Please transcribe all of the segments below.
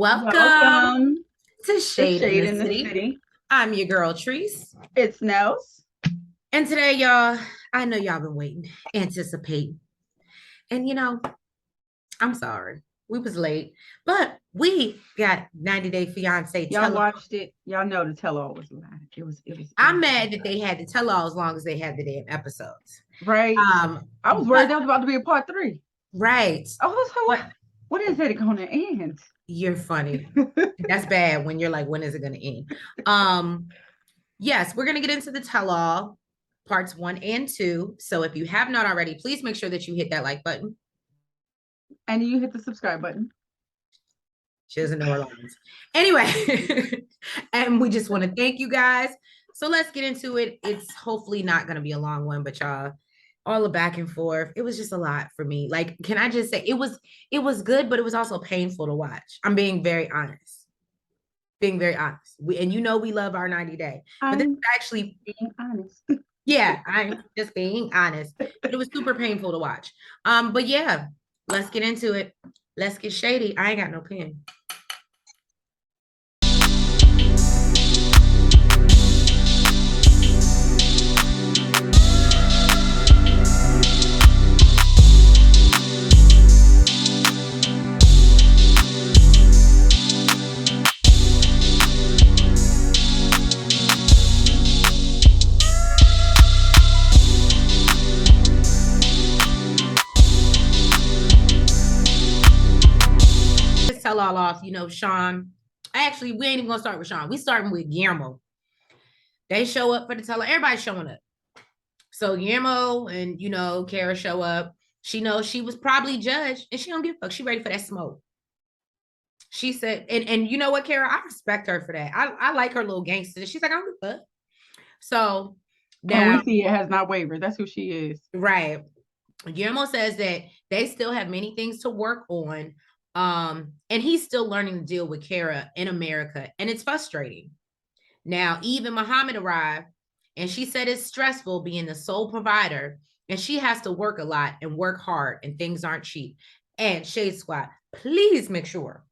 Welcome Welcome to to Shade in Shade the in the City. City. I'm your girl, Treese. It's Nels. And today, y'all, I know y'all been waiting, anticipating. And I'm sorry. We was late, but we got 90 Day Fiance Y'all tell. watched it. Y'all know the tell-all was live. It was I'm mad that they had to tell all as long as they had the damn episodes. right. I was worried But that was about to be a part 3. right. I was But like, what is it gonna end? you're funny. That's bad when you're like, when is it gonna end? Yes, we're gonna get into the tell-all parts 1 and 2. So if you have not already, please make sure that you hit that like button. And you hit the subscribe button. She doesn't know her lines. Anyway, and we just want to thank you guys. So let's get into it. It's hopefully not going to be a long one, but y'all, all the back and forth, it was just a lot for me. Like, can I just say it was good, but it was also painful to watch. I'm being very honest. Being very honest. And we love our 90 day. But this is I'm actually, being honest. yeah, I'm just being honest. But it was super painful to watch. But yeah, let's get into it. Let's get shady. I ain't got no pen. Tell all off, Sean. Actually, we ain't even gonna start with Sean. We starting with Guillermo. They show up for the teller. Everybody's showing up. So Guillermo and Kara show up. She knows she was probably judged, and she don't give a fuck. She ready for that smoke. She said, and you know what, Kara? I respect her for that. I like her little gangster. She's like, I don't give a fuck. So And we now, see it has not wavered. That's who she is. right. Guillermo says that they still have many things to work on. And he's still learning to deal with Kara in America, and it's frustrating. Now, Yve and Mohamed arrive, and she said it's stressful being the sole provider, and she has to work a lot and work hard, and things aren't cheap. And Shade Squad, please make sure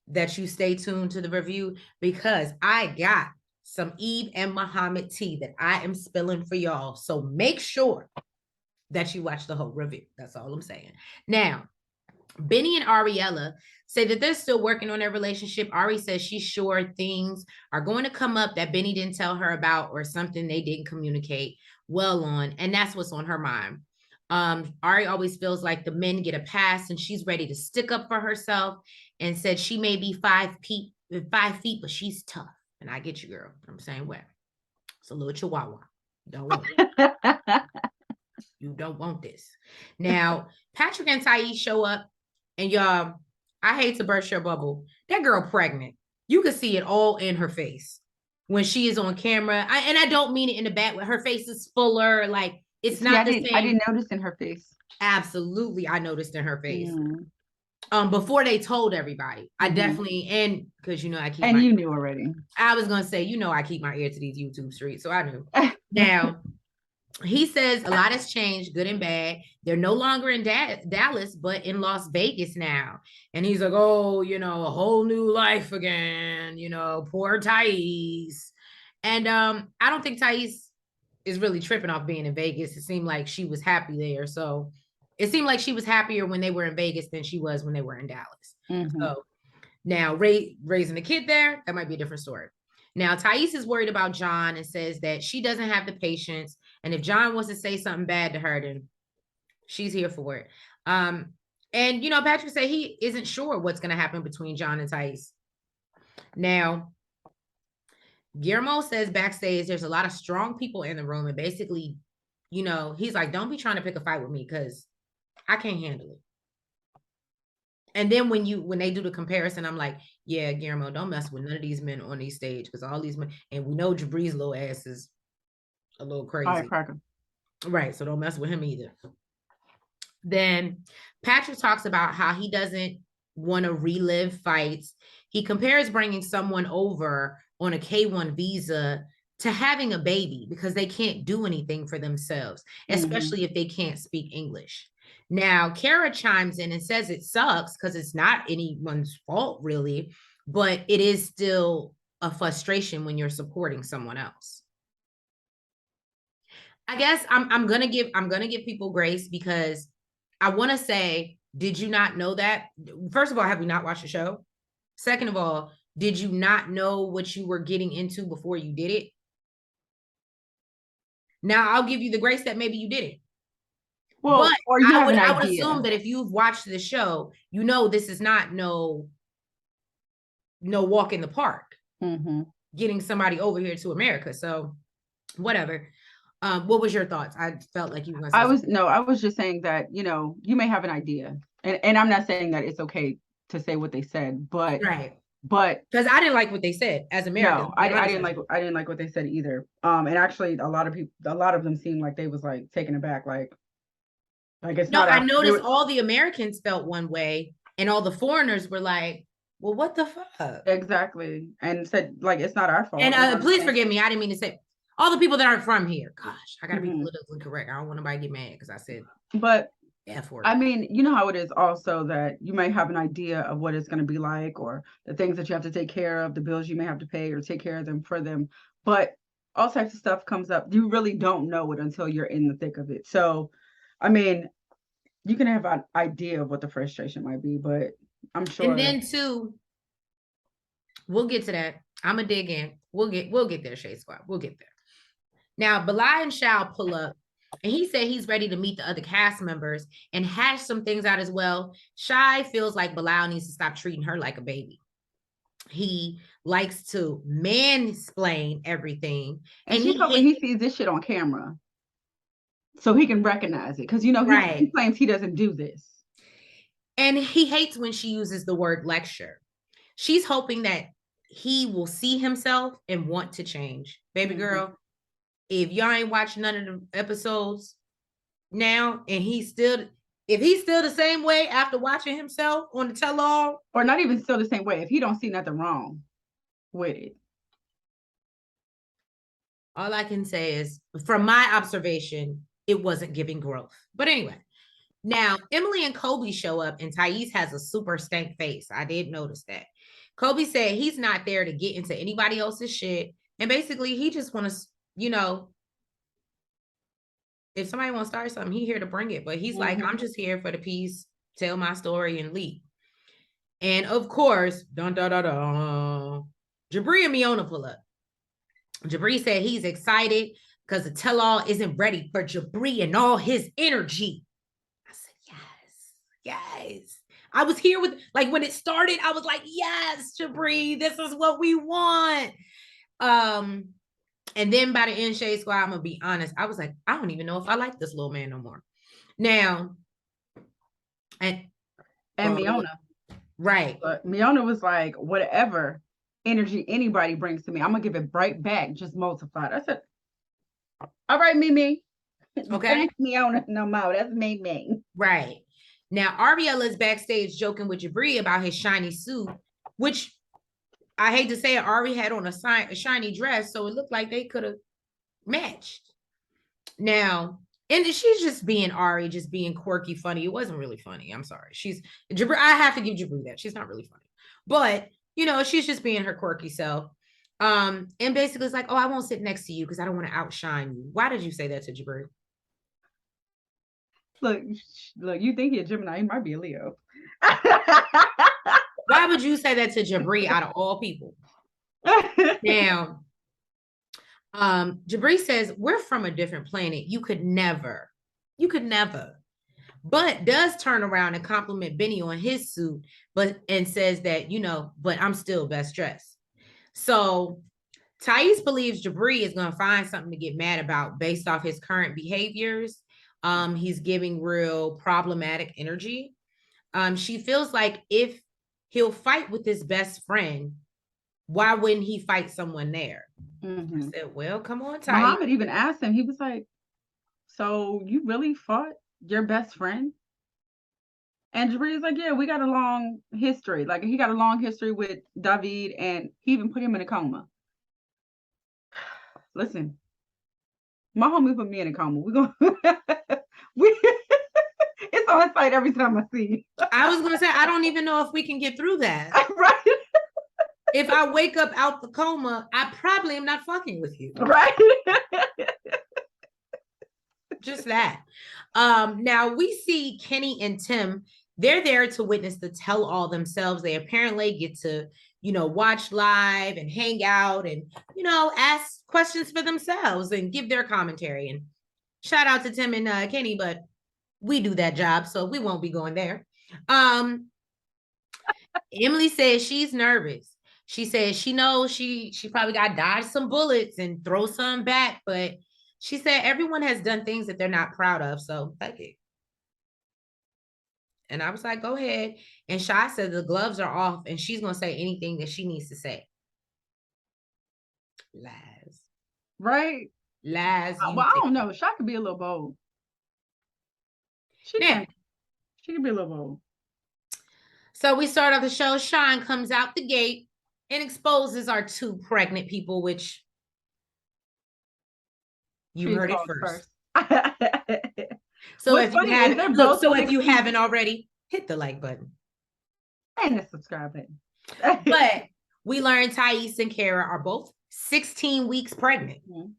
that you stay tuned to the review because I got some Yve and Mohamed tea that I am spilling for y'all. So make sure that you watch the whole review. That's all I'm saying. Now, Benny and Ariella say that they're still working on their relationship. Ari says she's sure things are going to come up that Benny didn't tell her about or something they didn't communicate well on. And that's what's on her mind. Ari always feels like the men get a pass and she's ready to stick up for herself and said she may be 5 feet, but she's tough. And I get you, girl. I'm saying, well, it's a little chihuahua. Don't want it. You don't want this. Now, Patrick and Thais show up, and y'all, I hate to burst your bubble. That girl pregnant. You can see it all in her face when she is on camera. And I don't mean it in the bad way. Her face is fuller. Like, it's See, not the I same. didn't notice in her face. Absolutely, I noticed in her face. Before they told everybody. I definitely, and because I keep and you knew already. I was gonna say, I keep my ear to these YouTube streets, so I knew. Now, he says a lot has changed, good and bad. They're no longer in Dallas, but in Las Vegas now. And he's like, oh, a whole new life again, poor Thais. And I don't think Thais is really tripping off being in Vegas. It seemed like she was happy there. So it seemed like she was happier when they were in Vegas than she was when they were in Dallas. So now raising a kid there, that might be a different story. Now, Thais is worried about John and says that she doesn't have the patience. And if John wants to say something bad to her, then she's here for it. And, Patrick said he isn't sure what's going to happen between John and Thais. Now, Guillermo says backstage there's a lot of strong people in the room. And basically, he's like, don't be trying to pick a fight with me because I can't handle it. And then when they do the comparison, I'm like, yeah, Guillermo, don't mess with none of these men on these stage because all these men, and we know Jibri's little ass is a little crazy. Right, so don't mess with him either. Then Patrick talks about how he doesn't want to relive fights. He compares bringing someone over on a K-1 visa to having a baby because they can't do anything for themselves, especially if they can't speak English. Now, Kara chimes in and says it sucks because it's not anyone's fault, really. but it is still a frustration when you're supporting someone else. I guess I'm gonna give people grace because I want to say, did you not know that? First of all, have you not watched the show? Second of all, did you not know what you were getting into before you did it? Now I'll give you the grace that maybe you didn't. Well, but or you have an I would idea. assume that if you've watched the show, you know this is not no walk in the park. Getting somebody over here to America. So whatever. What was your thoughts? I felt like you were gonna say I was just saying that, you may have an idea. And I'm not saying that it's okay to say what they said, but right. But because I didn't like what they said as Americans. No, I didn't like what they said either. And actually a lot of them seemed like they was like taken aback, like it's no, not. I noticed all the Americans felt one way, and all the foreigners were like, "Well, what the fuck?" Exactly, and said like it's not our fault. And please forgive me, I didn't mean to say all the people that aren't from here. Gosh, I gotta be politically correct. I don't want nobody to get mad because I said, but F word. I mean, you know how it is also that you may have an idea of what it's going to be like, or the things that you have to take care of, the bills you may have to pay or take care of them for them. But all types of stuff comes up. You really don't know it until you're in the thick of it. So, I mean, you can have an idea of what the frustration might be, but I'm sure. And then too, we'll get to that. I'm gonna dig in. We'll get there, Shade Squad. We'll get there. Now, Bilal and Shao pull up, and he said he's ready to meet the other cast members and hash some things out as well. Shy feels like Bilal needs to stop treating her like a baby. He likes to mansplain everything. And he sees this shit on camera, so he can recognize it. Because, he claims he doesn't do this. And he hates when she uses the word lecture. She's hoping that he will see himself and want to change. Baby girl, if y'all ain't watched none of the episodes now, and if he's still the same way after watching himself on the tell-all, or not even still the same way, if he don't see nothing wrong with it, all I can say is, from my observation, it wasn't giving growth. But anyway, now Emily and Kobe show up, and Thais has a super stank face. I did notice that. Kobe said he's not there to get into anybody else's shit, and basically he just want to, if somebody want to start something, he's here to bring it. But he's like, I'm just here for the peace, tell my story, and leave. And of course, Jibri and Miona pull up. Jibri said he's excited because the tell-all isn't ready for Jibri and all his energy. I said, yes. I was here with, like, when it started, I was like, yes, Jibri, this is what we want. And then by the end, Shade Squad, I'm gonna be honest, I was like, I don't even know if I like this little man no more. Now, and Miona, right? But Miona was like, whatever energy anybody brings to me, I'm gonna give it right back, just multiplied. I said, all right, Mimi. Okay, Miona no more. That's Mimi. Right. Now, Ariella is backstage joking with Jibri about his shiny suit, which I hate to say it, Ari had on a shiny dress, so it looked like they could have matched. Now, and she's just being Ari, just being quirky, funny. It wasn't really funny. I'm sorry. Jibri. I have to give Jibri that. She's not really funny. But, she's just being her quirky self. And basically it's like, oh, I won't sit next to you because I don't want to outshine you. Why did you say that to Jibri? Look, you think you're Gemini, he might be a Leo. Why would you say that to Jibri out of all people? Now, Jibri says, we're from a different planet. You could never, but does turn around and compliment Benny on his suit, and says that, but I'm still best dressed. So Thais believes Jibri is going to find something to get mad about based off his current behaviors. He's giving real problematic energy. She feels like if he'll fight with his best friend, why wouldn't he fight someone there? I said, well, come on, Thais. Mohamed even asked him, he was like, so you really fought your best friend? And Jibri's like, yeah, we got a long history. Like, he got a long history with David, and he even put him in a coma. Listen, my homie put me in a coma. It's on site every time I see you. I was going to say, I don't even know if we can get through that. Right. if I wake up out the coma, I probably am not fucking with you. Right. Just that. Now we see Kenny and Tim. They're there to witness the tell-all themselves. They apparently get to, watch live and hang out and, ask questions for themselves and give their commentary. And shout out to Tim and Kenny, but we do that job, so we won't be going there. Emily says she's nervous. She says she knows she probably got to dodge some bullets and throw some back, but she said everyone has done things that they're not proud of, so fuck it. And I was like, go ahead. And Shy said the gloves are off and she's going to say anything that she needs to say. Lies. Right? Lies. Well, I don't know. Shy could be a little bold. She can be a little bold. So we start off the show. Sean comes out the gate and exposes our two pregnant people, which you heard it first. So if you haven't already, hit the like button and the subscribe button. But we learned Thais and Kara are both 16 weeks pregnant. Mm-hmm.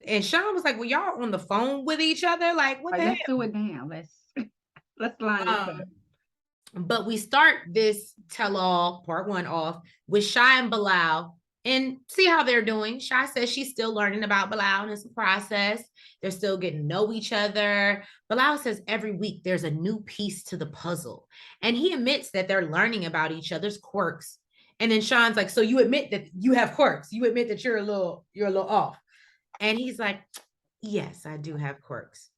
And Sean was like, well, y'all on the phone with each other? Like, what the hell? Let's do it now. Let's line this up. But we start this tell-all part 1 off with Shy and Bilal and see how they're doing. Shy says she's still learning about Bilal and it's a process. They're still getting to know each other. Bilal says every week there's a new piece to the puzzle. And he admits that they're learning about each other's quirks. And then Sean's like, so you admit that you have quirks. You admit that you're a little off. And he's like, yes, I do have quirks.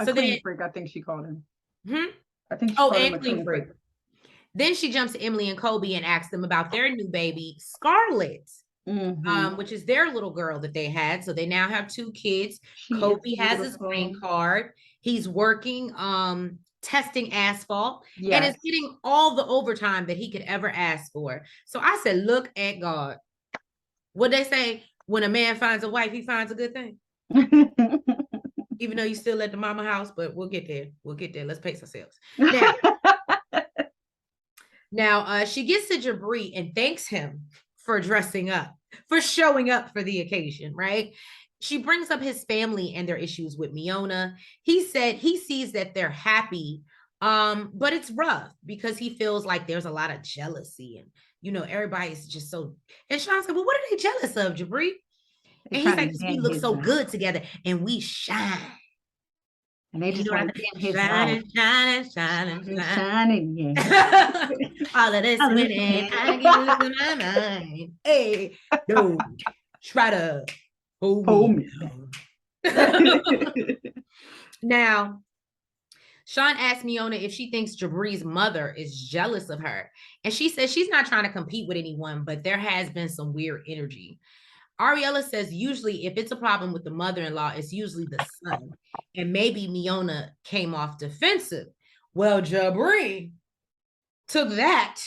So clean freak, I think she called him. I think and clean freak. Then she jumps to Emily and Kobe and asks them about their new baby, Scarlett, which is their little girl that they had. So they now have 2 kids. Kobe has his green card. He's working testing asphalt and is getting all the overtime that he could ever ask for. So I said, look at God. What they say, when a man finds a wife, he finds a good thing. Even though you still at the mama house, but we'll get there. Let's pace ourselves. Now she gets to Jibri and thanks him for dressing up, for showing up for the occasion, right? She brings up his family and their issues with Miona. He said he sees that they're happy, but it's rough because he feels like there's a lot of jealousy and, everybody's just so... And Sean's like, well, what are they jealous of, Jibri? And he's like, we look so good together and we shine. And they just want to shining. Yeah. All of this winning, I give you my mind. Hey, don't try to hold me. Now, Sean asked Miona if she thinks Jibri's mother is jealous of her. And she says she's not trying to compete with anyone, but there has been some weird energy. Ariella says usually if it's a problem with the mother-in-law, it's usually the son. And maybe Miona came off defensive. Well, Jibri took that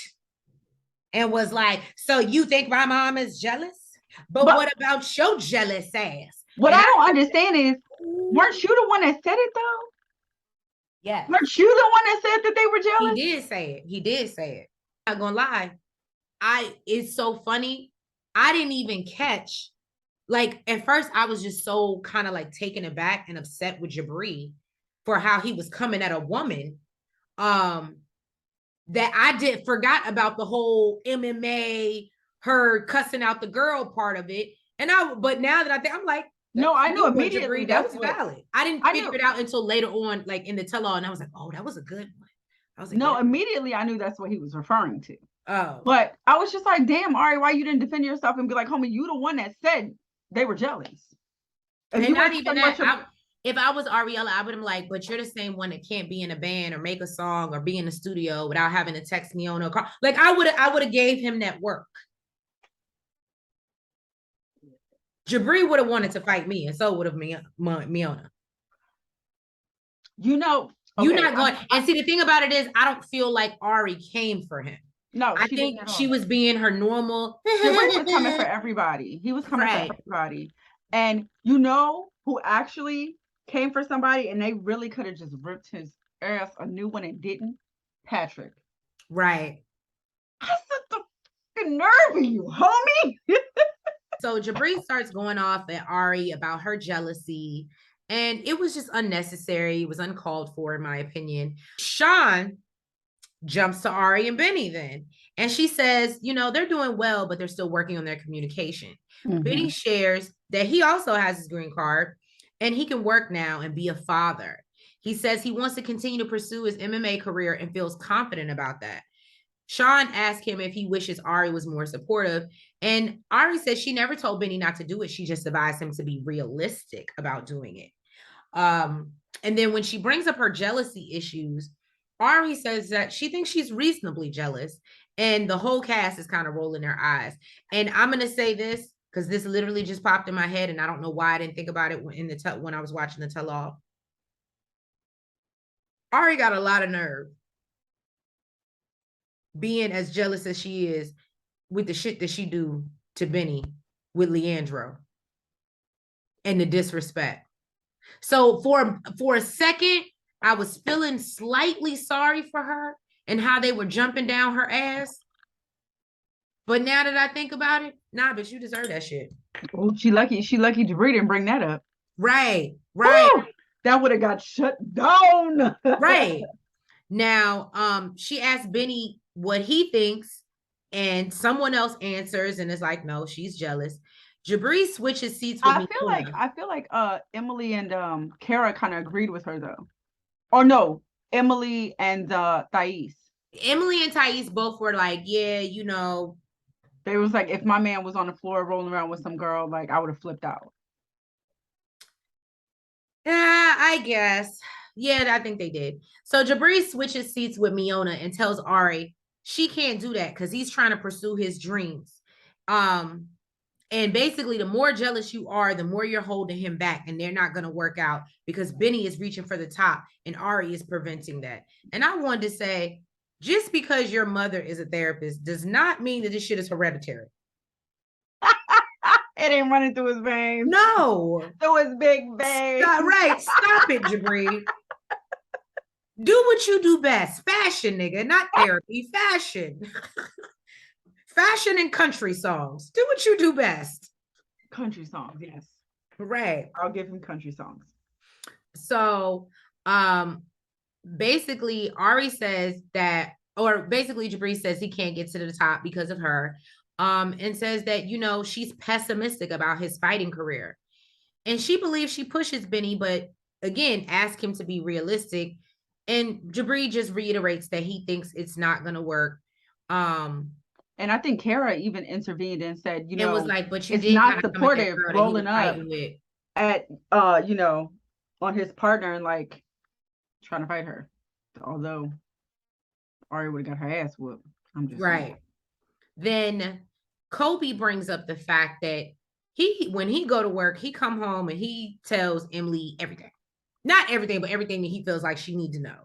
and was like, so you think my mom is jealous? But what about your jealous ass? What I don't understand is, weren't you the one that said it though? Yeah. Weren't you the one that said that they were jealous? He did say it. I'm not gonna lie. It's so funny. I didn't even catch, like, at first I was just so kind of like taken aback and upset with Jibri for how he was coming at a woman, that I forgot about the whole MMA, her cussing out the girl part of it. But now that I think, I'm like, no, I knew immediately that was valid. I didn't figure it out until later on, like in the tell-all, and I was like, oh, that was a good one. I was like, no, immediately I knew that's what he was referring to. Oh. But I was just like, damn, Ari, why you didn't defend yourself and be like, homie, you the one that said they were jealous. And not even that. If I was Ariella, I would have been like, but you're the same one that can't be in a band or make a song or be in the studio without having to text me on a call. Like I would have gave him that work. Jibri would have wanted to fight me, and so would have Miona. You're not going. And see, the thing about it is, I don't feel like Ari came for him. No, I think she was being her normal. Jibri was coming for everybody. He was coming for everybody. And you know who actually came for somebody and they really could have just ripped his ass a new one and didn't? Patrick. Right. I said fucking nerve of you, homie? So Jibri starts going off at Ari about her jealousy, and it was just unnecessary. It was uncalled for, in my opinion. Sean jumps to Ari and Benny then, and she says, you know, they're doing well, but they're still working on their communication. Benny shares that he also has his green card and he can work now and be a father. He says he wants to continue to pursue his MMA career and feels confident about that. Sean asked him if he wishes Ari was more supportive, and Ari says she never told Benny not to do it. She just advised him to be realistic about doing it. And then when she brings up her jealousy issues, Ari says that she thinks she's reasonably jealous, and the whole cast is kind of rolling their eyes. And I'm going to say this because this literally just popped in my head, and I don't know why I didn't think about it when I was watching the tell-all. Ari got a lot of nerve being as jealous as she is with the shit that she do to Benny with Leandro and the disrespect. So for a second, I was feeling slightly sorry for her and how they were jumping down her ass. But now that I think about it, nah, bitch, you deserve that shit. Oh, she lucky Jibri didn't bring that up. Right. Woo! That would have got shut down. Right. Now, she asked Benny what he thinks, and someone else answers and is like, no, she's jealous. Jibri switches seats with me. I feel like Emily and Kara kind of agreed with her though. Or no, Emily and Thais. Emily and Thais both were like, yeah, you know. They was like, if my man was on the floor rolling around with some girl, like I would have flipped out. Yeah, I guess. Yeah, I think they did. So Jibri switches seats with Miona and tells Ari she can't do that because he's trying to pursue his dreams. And basically, the more jealous you are, the more you're holding him back, and they're not going to work out because Benny is reaching for the top and Ari is preventing that. And I wanted to say, just because your mother is a therapist does not mean that this shit is hereditary. It ain't running through his veins. No. Through his big veins. Right. Stop it, Jibri. Do what you do best. Fashion, nigga, not therapy. Fashion. Fashion and country songs. Do what you do best. Country songs, yes. Right. I'll give him country songs. So, basically, Ari says that, or basically Jibri says he can't get to the top because of her, and says that, you know, she's pessimistic about his fighting career. And she believes she pushes Benny, but again, ask him to be realistic. And Jibri just reiterates that he thinks it's not going to work. And I think Kara even intervened and said, you know, it was like, but you it's did not supportive rolling up with. at you know, on his partner and like trying to fight her. Although Ari would have got her ass whooped. I'm just right. Saying. Then Kobe brings up the fact that when he go to work, he come home and he tells Emily everything. Not everything, but everything that he feels like she needs to know.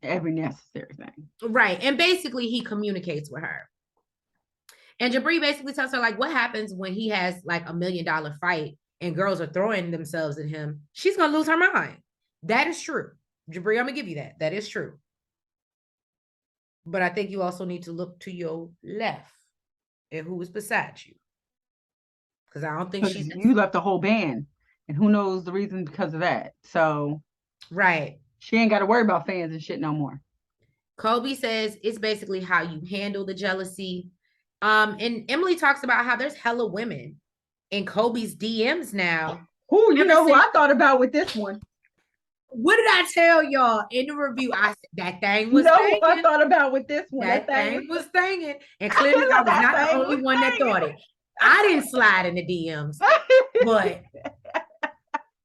Every necessary thing. Right. And basically he communicates with her. And Jibri basically tells her, like, what happens when he has like $1 million fight and girls are throwing themselves at him? She's going to lose her mind. That is true. Jibri, I'm going to give you that. That is true. But I think you also need to look to your left and who is beside you. Because I don't think you left the whole band. And who knows the reason because of that. So right. She ain't got to worry about fans and shit no more. Kobe says it's basically how you handle the jealousy. And Emily talks about how there's hella women in Kobe's DMs now. Who you know who I thought about with this one? What did I tell y'all in the review? I said that thing was thinking. I thought about with this one. That thing was thinking. And clearly I was not the only one that thought it. I didn't slide in the DMs, but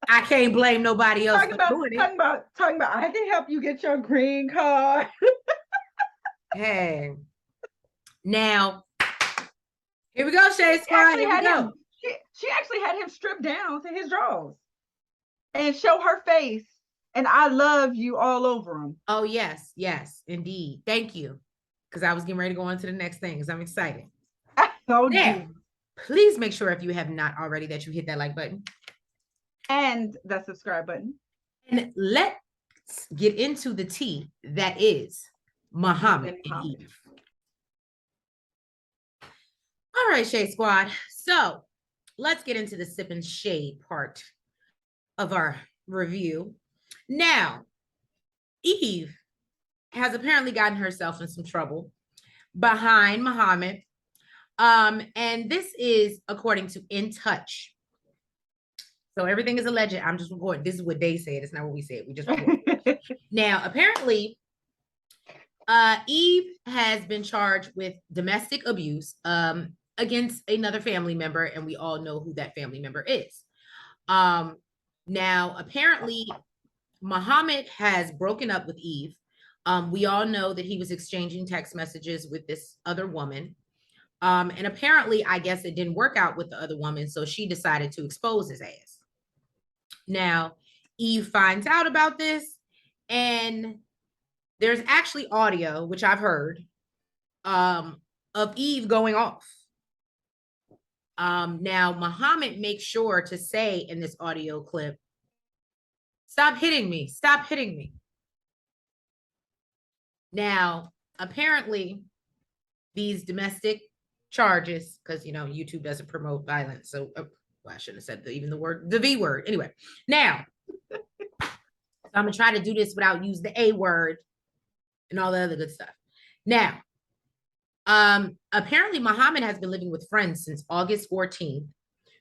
I can't blame nobody else for doing it. Talking about I can help you get your green card. Hey. Now, here we go, Shade Squad. Here we go. She actually had him stripped down to his drawers and show her face and I love you all over him. Oh, yes, indeed. Thank you. Because I was getting ready to go on to the next thing because I'm excited. Now, please make sure if you have not already that you hit that like button. And the subscribe button. And let's get into the tea that is Mohamed and Yve. right, Shade Squad. So let's get into the sip and shade part of our review. Now, Eve has apparently gotten herself in some trouble behind Mohamed. And this is according to In Touch. So everything is alleged. I'm just recording. This is what they said. It's not what we said. We just recorded. Now, apparently, Eve has been charged with domestic abuse against another family member, and we all know who that family member is. Now, apparently, Mohamed has broken up with Eve. We all know that he was exchanging text messages with this other woman. And apparently, I guess it didn't work out with the other woman, so she decided to expose his ass. Now, Eve finds out about this, and there's actually audio, which I've heard, of Eve going off. Now, Mohamed makes sure to say in this audio clip, "Stop hitting me, stop hitting me." Now, apparently, these domestic charges, because, you know, YouTube doesn't promote violence. So, well, I shouldn't have said even the V word. Anyway, now, I'm going to try to do this without using the A word and all the other good stuff. Now, apparently, Mohamed has been living with friends since August 14th,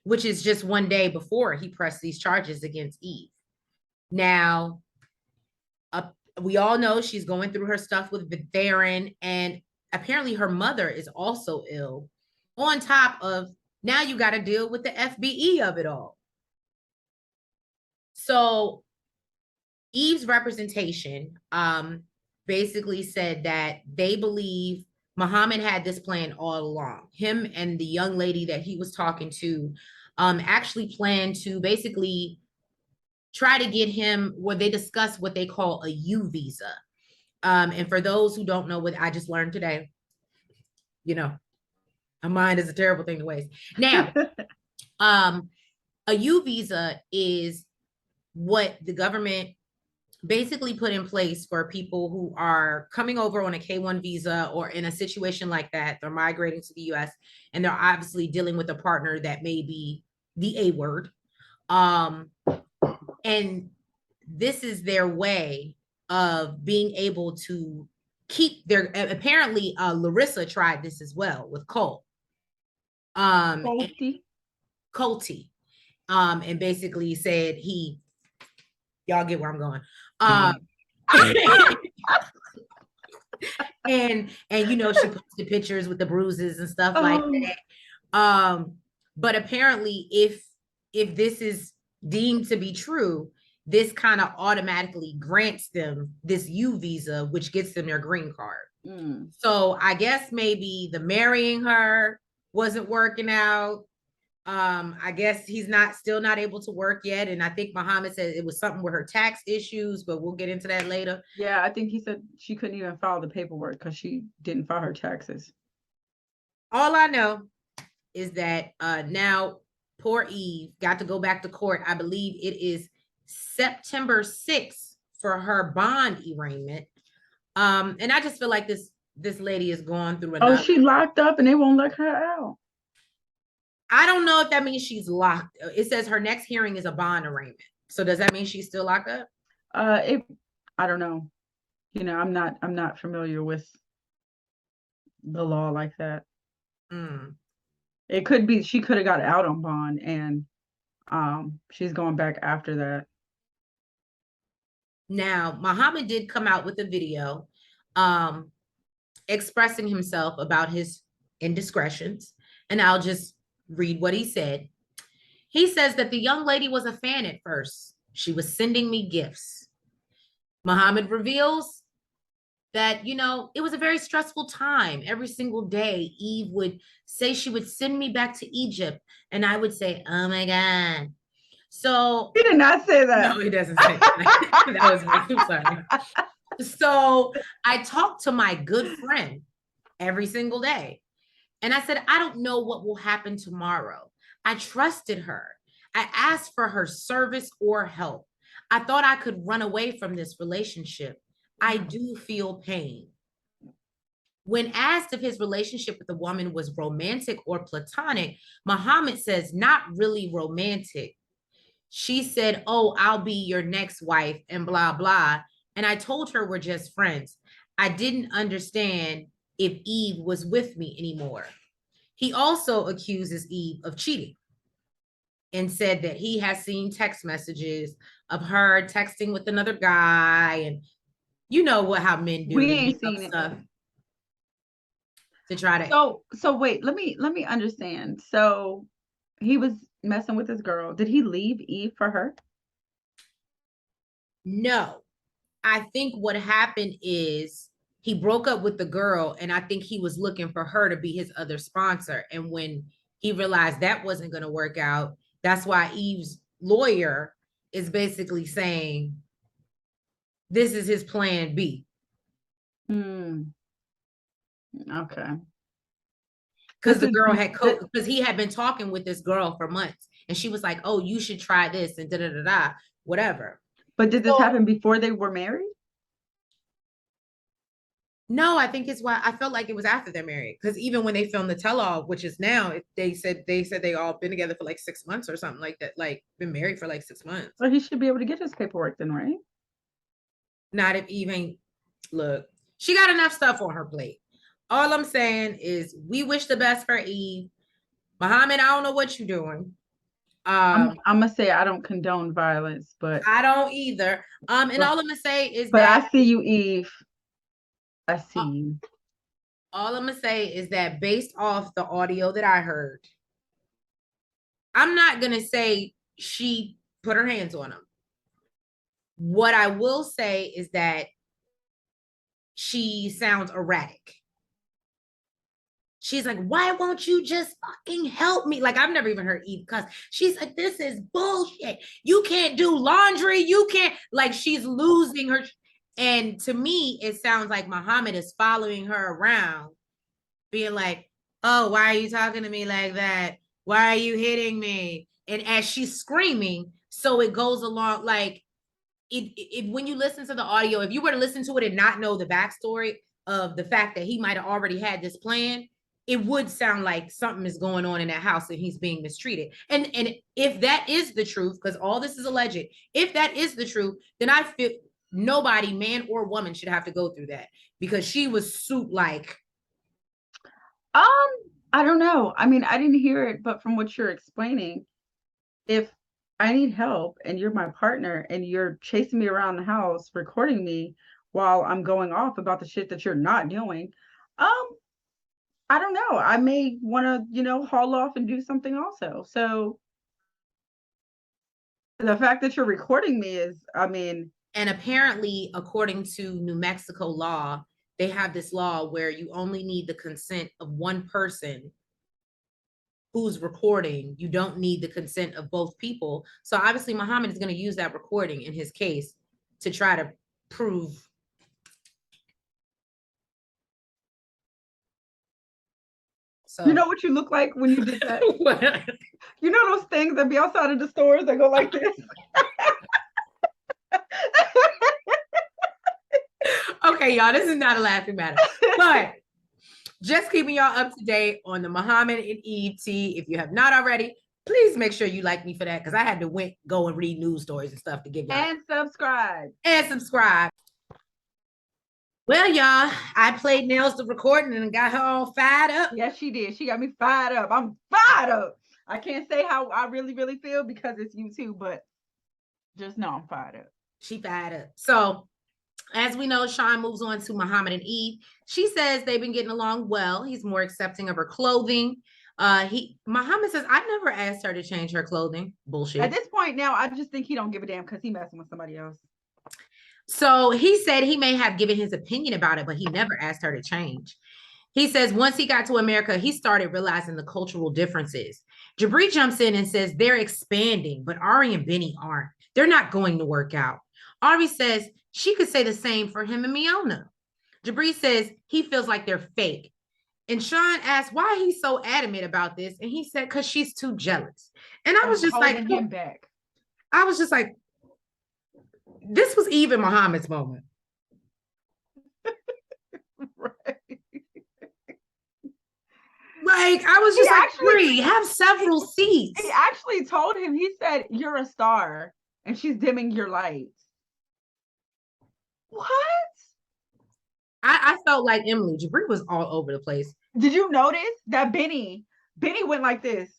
which is just one day before he pressed these charges against Eve. Now, we all know she's going through her stuff with Theron, and apparently her mother is also ill. On top of now, you got to deal with the FBE of it all. So Eve's representation basically said that they believe Mohamed had this plan all along. Him and the young lady that he was talking to actually planned to basically try to get him where they discuss what they call a U visa. And for those who don't know what I just learned today, you know, a mind is a terrible thing to waste. Now, a U visa is what the government basically put in place for people who are coming over on a K-1 visa or in a situation like that. They're migrating to the US and they're obviously dealing with a partner that may be the A word. And this is their way of being able to keep their, apparently Larissa tried this as well with Colt. Colty. And basically said y'all get where I'm going. And you know, she posted pictures with the bruises and stuff like that. But apparently if this is deemed to be true, this kind of automatically grants them this U visa, which gets them their green card. So I guess maybe the marrying her wasn't working out. I guess he's still not able to work yet. And I think Mohamed said it was something with her tax issues, but we'll get into that later. Yeah, I think he said she couldn't even file the paperwork because she didn't file her taxes. All I know is that now poor Eve got to go back to court. I believe it is September 6th for her bond arraignment. And I just feel like this lady is going through another. Oh, she locked up and they won't let her out. I don't know if that means she's locked. It says her next hearing is a bond arraignment. So does that mean she's still locked up? I don't know. You know, I'm not familiar with the law like that. It could be she could have got out on bond and she's going back after that. Now, Mohamed did come out with a video expressing himself about his indiscretions, and I'll just read what he said. He says that the young lady was a fan at first. She was sending me gifts. Mohamed reveals that, you know, it was a very stressful time. Every single day, Eve would say she would send me back to Egypt, and I would say, "Oh my God." So he did not say that. No, he doesn't say that. That was me. I'm sorry. So I talked to my good friend every single day. And I said, I don't know what will happen tomorrow. I trusted her. I asked for her service or help. I thought I could run away from this relationship. I do feel pain. When asked if his relationship with the woman was romantic or platonic, Mohamed says, not really romantic. She said, oh, I'll be your next wife and blah, blah. And I told her we're just friends. I didn't understand if Yve was with me anymore. He also accuses Yve of cheating and said that he has seen text messages of her texting with another guy. And you know what, how men do, We they ain't make up seen it. stuff to try to. So wait, let me understand. So he was messing with this girl. Did he leave Yve for her? No, I think what happened is he broke up with the girl, and I think he was looking for her to be his other sponsor. And when he realized that wasn't going to work out, that's why Yve's lawyer is basically saying this is his plan B. Okay. Because the girl had because he had been talking with this girl for months, and she was like, "Oh, you should try this," and da da da da, whatever. But did this happen before they were married? No, I think it's why I felt like it was after they're married. Because even when they filmed the tell-all, which is now, they said they all been together for like 6 months or something like that, like been married for like 6 months. Well, he should be able to get his paperwork then, right? Not if even look, she got enough stuff on her plate. All I'm saying is we wish the best for Yve. Mohamed, I don't know what you're doing. I'm gonna say I don't condone violence, but I don't either. And all I'm gonna say is but that I see you, Yve. I see you. All I'm gonna say is that based off the audio that I heard, I'm not gonna say she put her hands on him. What I will say is that she sounds erratic. She's like, why won't you just fucking help me? Like, I've never even heard Yve cuss. She's like, this is bullshit. You can't do laundry. You can't, like, she's losing her. And to me, it sounds like Mohamed is following her around, being like, oh, why are you talking to me like that? Why are you hitting me? And as she's screaming, so it goes along like it when you listen to the audio, if you were to listen to it and not know the backstory of the fact that he might have already had this plan, it would sound like something is going on in that house and he's being mistreated. And if that is the truth, because all this is alleged, if that is the truth, then I feel nobody, man or woman, should have to go through that because she was suit like. I don't know. I mean, I didn't hear it, but from what you're explaining, if I need help and you're my partner and you're chasing me around the house, recording me while I'm going off about the shit that you're not doing, I don't know. I may want to, haul off and do something also. So the fact that you're recording me is, I mean. And apparently, according to New Mexico law, they have this law where you only need the consent of one person who's recording. You don't need the consent of both people. So obviously Mohamed is going to use that recording in his case to try to prove. So you know what you look like when you did that? You know those things that be outside of the stores that go like this? Okay, y'all, this is not a laughing matter. But just keeping y'all up to date on the Mohamed and Yve tea. If you have not already, please make sure you like me for that because I had to go and read news stories and stuff to give y'all. And subscribe. And subscribe. Well, y'all, I played Nails the recording and got her all fired up. Yes, she did. She got me fired up. I'm fired up. I can't say how I really, really feel because it's YouTube, but just know I'm fired up. She fired up. So as we know, Sean moves on to Mohamed and Yve. She says they've been getting along well. He's more accepting of her clothing. Mohamed says, I never asked her to change her clothing. Bullshit. At this point now, I just think he don't give a damn because he messing with somebody else. So he said he may have given his opinion about it, but he never asked her to change. He says once he got to America, he started realizing the cultural differences. Jibri jumps in and says they're expanding, but Ari and Benny aren't. They're not going to work out. Ari says she could say the same for him and Miona. Jibri says he feels like they're fake. And Sean asked why he's so adamant about this. And he said, because she's too jealous. And I was just like, him back. I was just like, this was even Mohamed's moment. Right. Like, I was just like, Jibri, have several seats. He actually told him, he said, you're a star and she's dimming your lights. What? I felt like Emily. Jibri was all over the place. Did you notice that Benny went like this?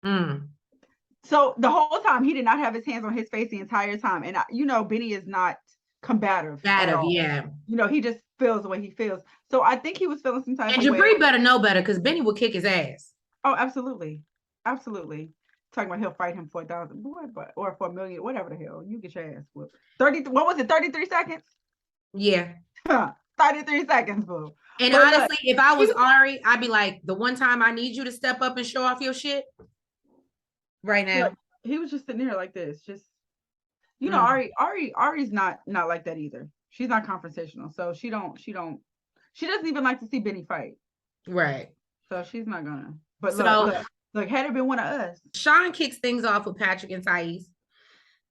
So the whole time he did not have his hands on his face the entire time. And Benny is not combative. Yeah. He just feels the way he feels. So I think he was feeling some type and of Jibri way. better know better because Benny will kick his ass. Oh, absolutely. Absolutely. Talking about he'll fight him for 1,000 or for 1,000,000, whatever the hell. You get your ass whooped. 30, what was it, 33 seconds? Yeah. 33 seconds, boo. And but honestly, look, if I was Ari, I'd be like, the one time I need you to step up and show off your shit right now. Look, he was just sitting here like this. Just, Ari's not like that either. She's not confrontational. So she doesn't even like to see Benny fight. Right. So she's not gonna. But look, had it been one of us. Sean kicks things off with Patrick and Thais.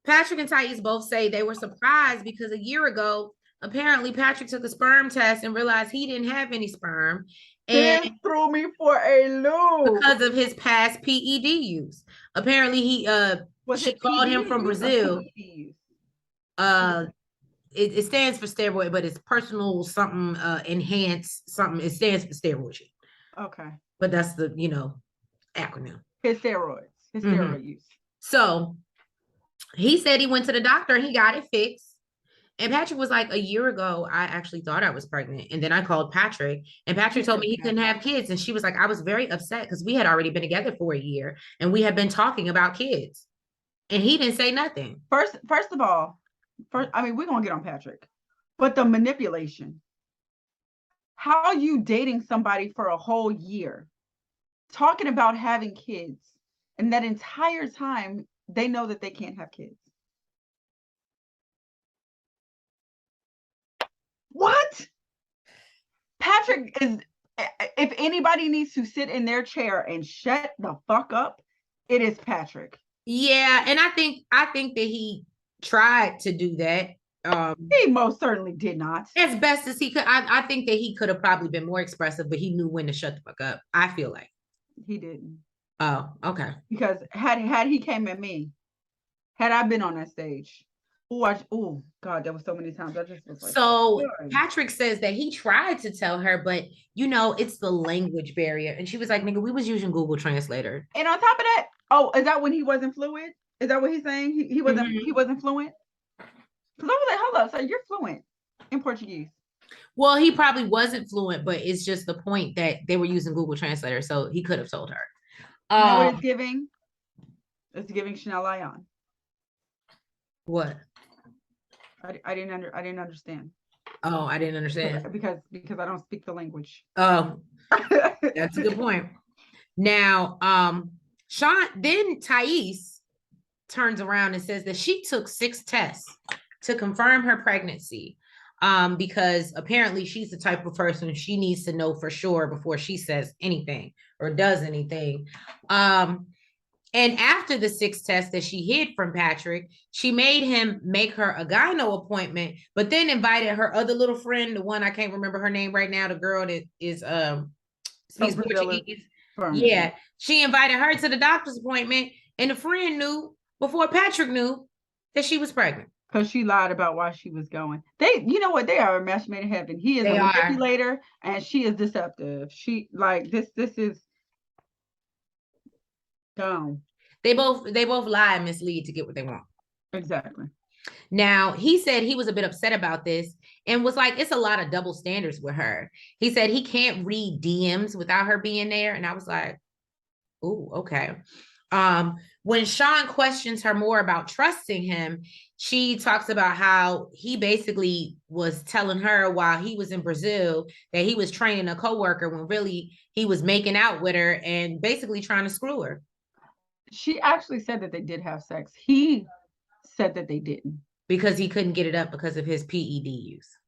Patrick and Thais both say they were surprised because a year ago, apparently Patrick took a sperm test and realized he didn't have any sperm. And this threw me for a loop. Because of his past PED use. Apparently she called him from Brazil. It stands for steroid, but it's personal something enhanced something. It stands for steroid shit. Okay. But that's the, acronym. His steroid use. So he said he went to the doctor and he got it fixed. And Patrick was like, a year ago, I actually thought I was pregnant. And then I called Patrick and Patrick told me he couldn't have kids. And she was like, I was very upset because we had already been together for a year and we had been talking about kids. And he didn't say nothing. First of all, we're going to get on Patrick. But the manipulation. How are you dating somebody for a whole year, talking about having kids, and that entire time they know that they can't have kids? What? Patrick is, if anybody needs to sit in their chair and shut the fuck up, it is Patrick. Yeah, and I think that he tried to do that. He most certainly did not. As best as he could. I think that he could have probably been more expressive, but he knew when to shut the fuck up. I feel like. He didn't. Oh, okay. Because had he came at me, had I been on that stage, oh God, there was so many times I just was like. So Patrick says that he tried to tell her, but it's the language barrier. And she was like, nigga, we was using Google Translator. And on top of that, is that when he wasn't fluent? Is that what he's saying? He wasn't he wasn't fluent? Because I was like, hold up, so you're fluent in Portuguese. Well, he probably wasn't fluent, but it's just the point that they were using Google Translator, so he could have told her. You know what it's giving? It's giving Chanel Lyon. What? I didn't understand. Oh, I didn't understand. Because I don't speak the language. Oh, that's a good point. Now, then Thais turns around and says that she took 6 tests to confirm her pregnancy. Because apparently she's the type of person she needs to know for sure before she says anything or does anything. And after the 6 tests that she hid from Patrick, she made him make her a gyno appointment, but then invited her other little friend, the one I can't remember her name right now, the girl that is speaks Portuguese. Yeah, she invited her to the doctor's appointment, and the friend knew before Patrick knew that she was pregnant. Because she lied about why she was going. You know what? They are a match made in heaven. He is a manipulator and she is deceptive. She this is dumb. They both lie and mislead to get what they want. Exactly. Now, he said he was a bit upset about this and was like, it's a lot of double standards with her. He said he can't read DMs without her being there. And I was like, ooh, okay. When Sean questions her more about trusting him, she talks about how he basically was telling her while he was in Brazil that he was training a coworker when really he was making out with her and basically trying to screw her. She actually said that they did have sex. He said that they didn't. Because he couldn't get it up because of his PED use.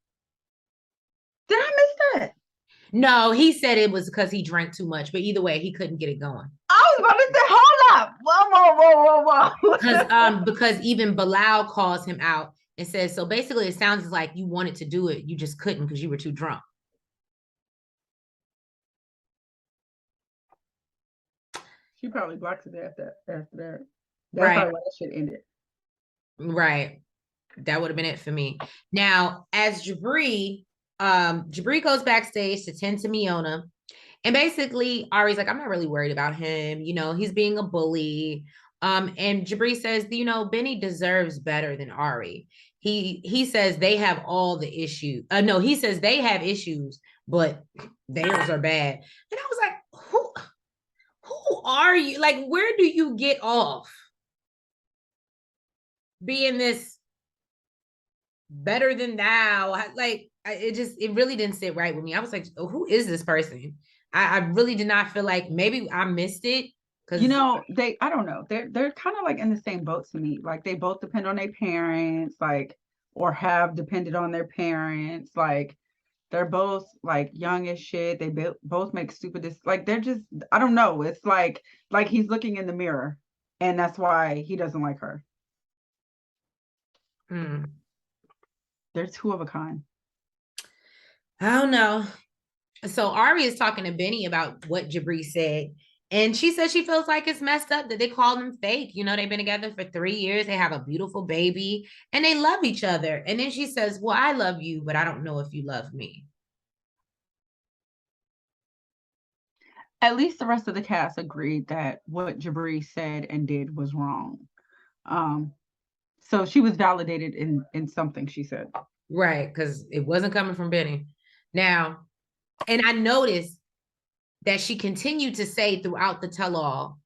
Did I miss that? No, he said it was because he drank too much, but either way, he couldn't get it going. I was about to say, hold up. Whoa. Because even Bilal calls him out and says, so basically it sounds like you wanted to do it. You just couldn't because you were too drunk. She probably blocked it after that. That's Right. probably why that shit ended. Right. That would have been it for me. Now, as Jibri, Jibri goes backstage to tend to Miona. And basically, Ari's like, I'm not really worried about him. You know, he's being a bully. And Jibri says, you know, Benny deserves better than Ari. He says they have all the issues. No, he says they have issues, but theirs are bad. And I was like, who are you? Like, where do you get off being this better than thou? Like, it really didn't sit right with me. I was like, oh, who is this person? I really did not feel like, maybe I missed it. You know, I don't know. They're kind of like in the same boat to me. Like they both depend on their parents, like, or have depended on their parents. Like they're both like young as shit. They both make stupid, like they're just, I don't know. It's like he's looking in the mirror and that's why he doesn't like her. They're two of a kind. I don't know. So Ari is talking to Benny about what Jibri said. And she says she feels like it's messed up that they call them fake. You know, they've been together for 3 years. They have a beautiful baby and they love each other. And then she says, well, I love you, but I don't know if you love me. At least the rest of the cast agreed that what Jibri said and did was wrong. So she was validated in something she said. Right, because it wasn't coming from Benny. Now, and I noticed that she continued to say throughout the tell-all,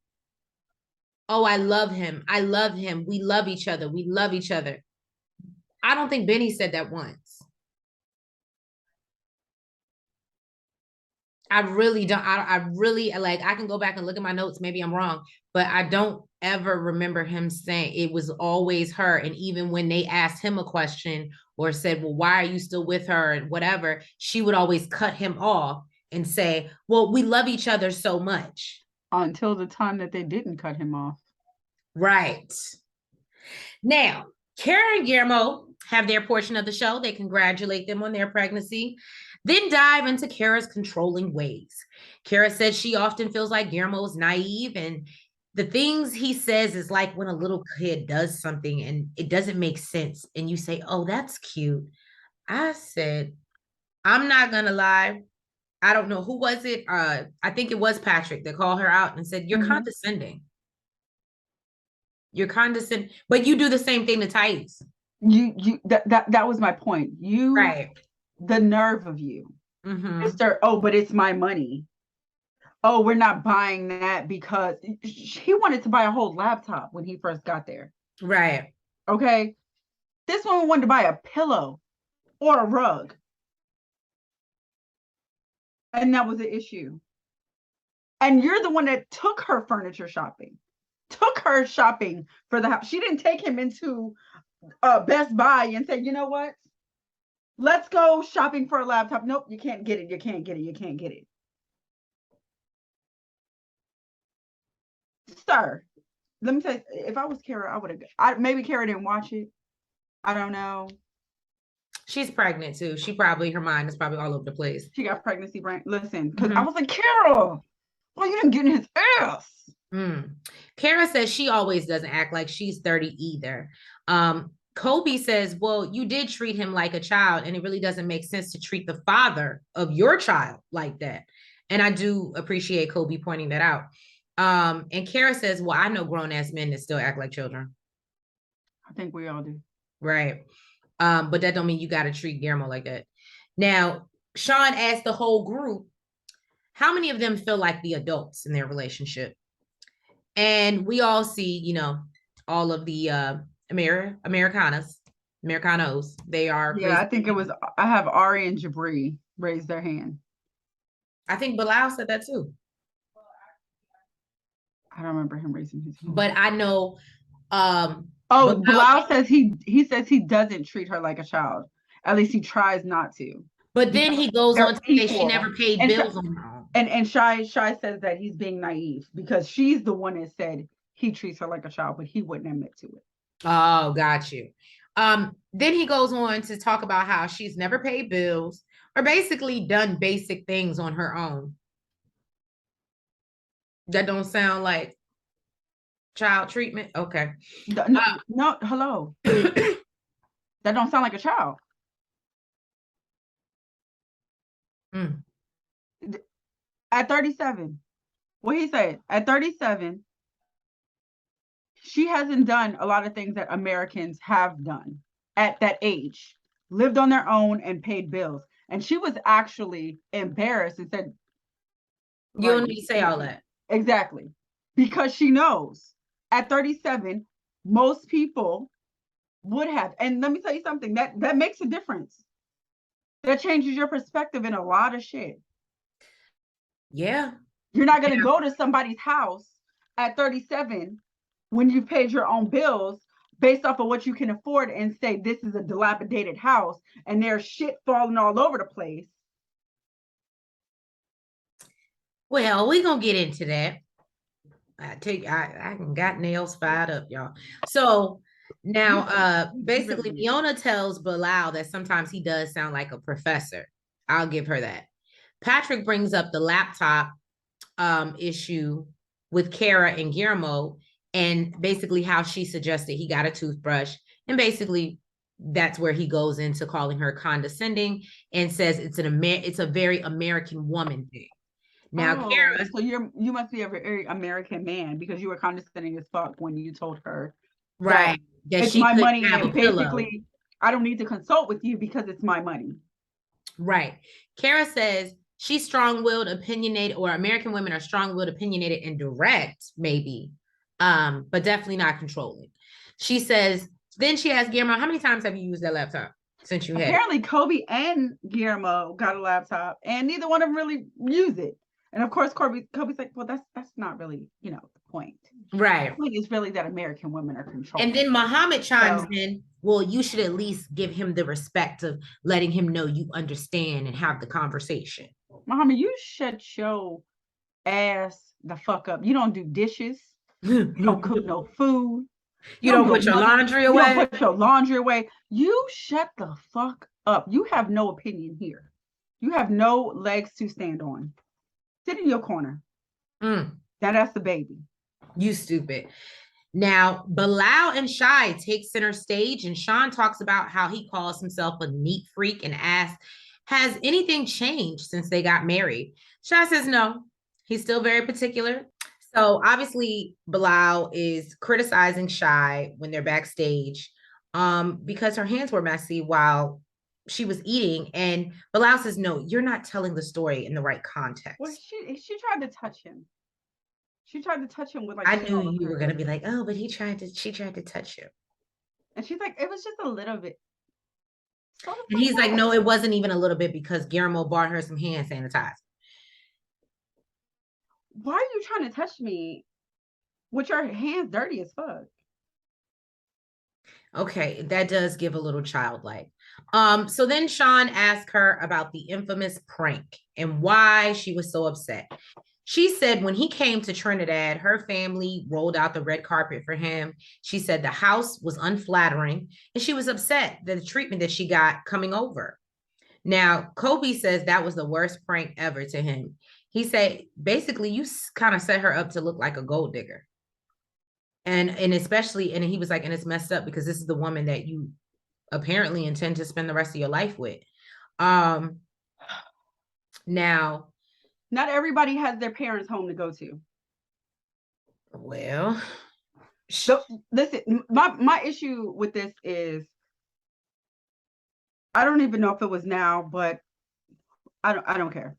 oh, I love him. I love him. We love each other. We love each other. I don't think Benny said that once. I really don't. I really, like, I can go back and look at my notes. Maybe I'm wrong, but I don't ever remember him saying it was always her. And even when they asked him a question or said, well, why are you still with her and whatever, she would always cut him off and say, well, we love each other so much. Until the time that they didn't cut him off. Right. Now, Kara and Guillermo have their portion of the show. They congratulate them on their pregnancy, then dive into Kara's controlling ways. Kara said she often feels like Guillermo is naive, and the things he says is like when a little kid does something and it doesn't make sense, and you say, oh, that's cute. I said, I'm not going to lie. I don't know. Who was it? I think it was Patrick that called her out and said, you're condescending. You're condescending, but you do the same thing to Thais. That was my point. Right. The nerve of you. Mr. Oh, but it's my money. Oh, we're not buying that because he wanted to buy a whole laptop when he first got there. Right. Okay. This woman wanted to buy a pillow or a rug. And that was the issue. And you're the one that took her furniture shopping. Took her shopping for the house. She didn't take him into Best Buy and say, you know what? Let's go shopping for a laptop. Nope, you can't get it. You can't get it. You can't get it. Sir, let me tell you, if I was Kara, I would have. Maybe Kara didn't watch it. I don't know. She's pregnant too. Her mind is probably all over the place. She got pregnancy brain. Listen, because I was like, Kara, well, you didn't get in his ass. Kara says she always doesn't act like she's 30 either. Kobe says, well, you did treat him like a child, and it really doesn't make sense to treat the father of your child like that. And I do appreciate Kobe pointing that out. And Kara says, well, I know grown-ass men that still act like children. I think we all do. Right. But that don't mean you got to treat Guillermo like that. Now, Sean asked the whole group, how many of them feel like the adults in their relationship? And we all see, you know, all of the Americanos. They are. Yeah, I think it was, I have Ari and Jibri raise their hand. I think Bilal said that too. I don't remember him raising his hand. But I know. Bilal says he says he doesn't treat her like a child. At least he tries not to. But then he goes on to say she never paid bills on her own. And Shai says that he's being naive because she's the one that said he treats her like a child, but he wouldn't admit to it. Oh, got you. Then he goes on to talk about how she's never paid bills or basically done basic things on her own. That don't sound like child treatment. Okay. No, no, hello. That don't sound like a child. Mm. At 37, what he said, at 37, she hasn't done a lot of things that Americans have done at that age, lived on their own and paid bills. And she was actually embarrassed and said, You don't need to say all that. Exactly. Because she knows at 37, most people would have. And let me tell you something, that makes a difference. That changes your perspective in a lot of shit. Yeah. You're not going to go to somebody's house at 37 when you've paid your own bills based off of what you can afford and say this is a dilapidated house and there's shit falling all over the place. Well, we're gonna get into that. I got nails fired up, y'all. So now basically Fiona tells Bilal that sometimes he does sound like a professor. I'll give her that. Patrick brings up the laptop issue with Kara and Guillermo, and basically how she suggested he got a toothbrush, and basically that's where he goes into calling her condescending and says it's a very American woman thing. Now, Kara, so you must be a very American man because you were condescending as fuck when you told her right, that it's she my could money have and a pillow. basically I don't need to consult with you because it's my money. Right. Kara says she's strong-willed, opinionated, or American women are strong-willed, opinionated, and direct, maybe, but definitely not controlling. She says, then she asked Guillermo, how many times have you used that laptop since you had it? Apparently, Kobe and Guillermo got a laptop, and neither one of them really use it. And of course, Kobe's like, well, that's not really, the point. Right. The point is really that American women are controlling. And then Mohamed chimes in, well, you should at least give him the respect of letting him know you understand and have the conversation. Mohamed, you shut your ass the fuck up. You don't do dishes. You don't cook no food. You don't put your laundry away. You don't put your laundry away. You shut the fuck up. You have no opinion here. You have no legs to stand on. Sit in your corner. That's the baby. You stupid. Now, Bilal and Shai take center stage, and Sean talks about how he calls himself a neat freak and asks, has anything changed since they got married? Shai says no. He's still very particular. So obviously, Bilal is criticizing Shai when they're backstage because her hands were messy while she was eating. And Bilal says, no, you're not telling the story in the right context. Well, she tried to touch him. She tried to touch him with like. I knew you were gonna be like, oh, but she tried to touch him. And she's like, it was just a little bit. And he's like, no, it wasn't even a little bit because Guillermo bought her some hand sanitizer. Why are you trying to touch me with your hands dirty as fuck? Okay, that does give a little childlike. So then Sean asked her about the infamous prank and why she was so upset. She said when he came to Trinidad, her family rolled out the red carpet for him. She said the house was unflattering and she was upset that the treatment that she got coming over. Now, Kobe says that was the worst prank ever to him. He said, basically, you kind of set her up to look like a gold digger. And especially, and he was like, and it's messed up because this is the woman that you apparently intend to spend the rest of your life with. Now, not everybody has their parents' home to go to. Well, so listen, my issue with this is I don't even know if it was now, but I don't care.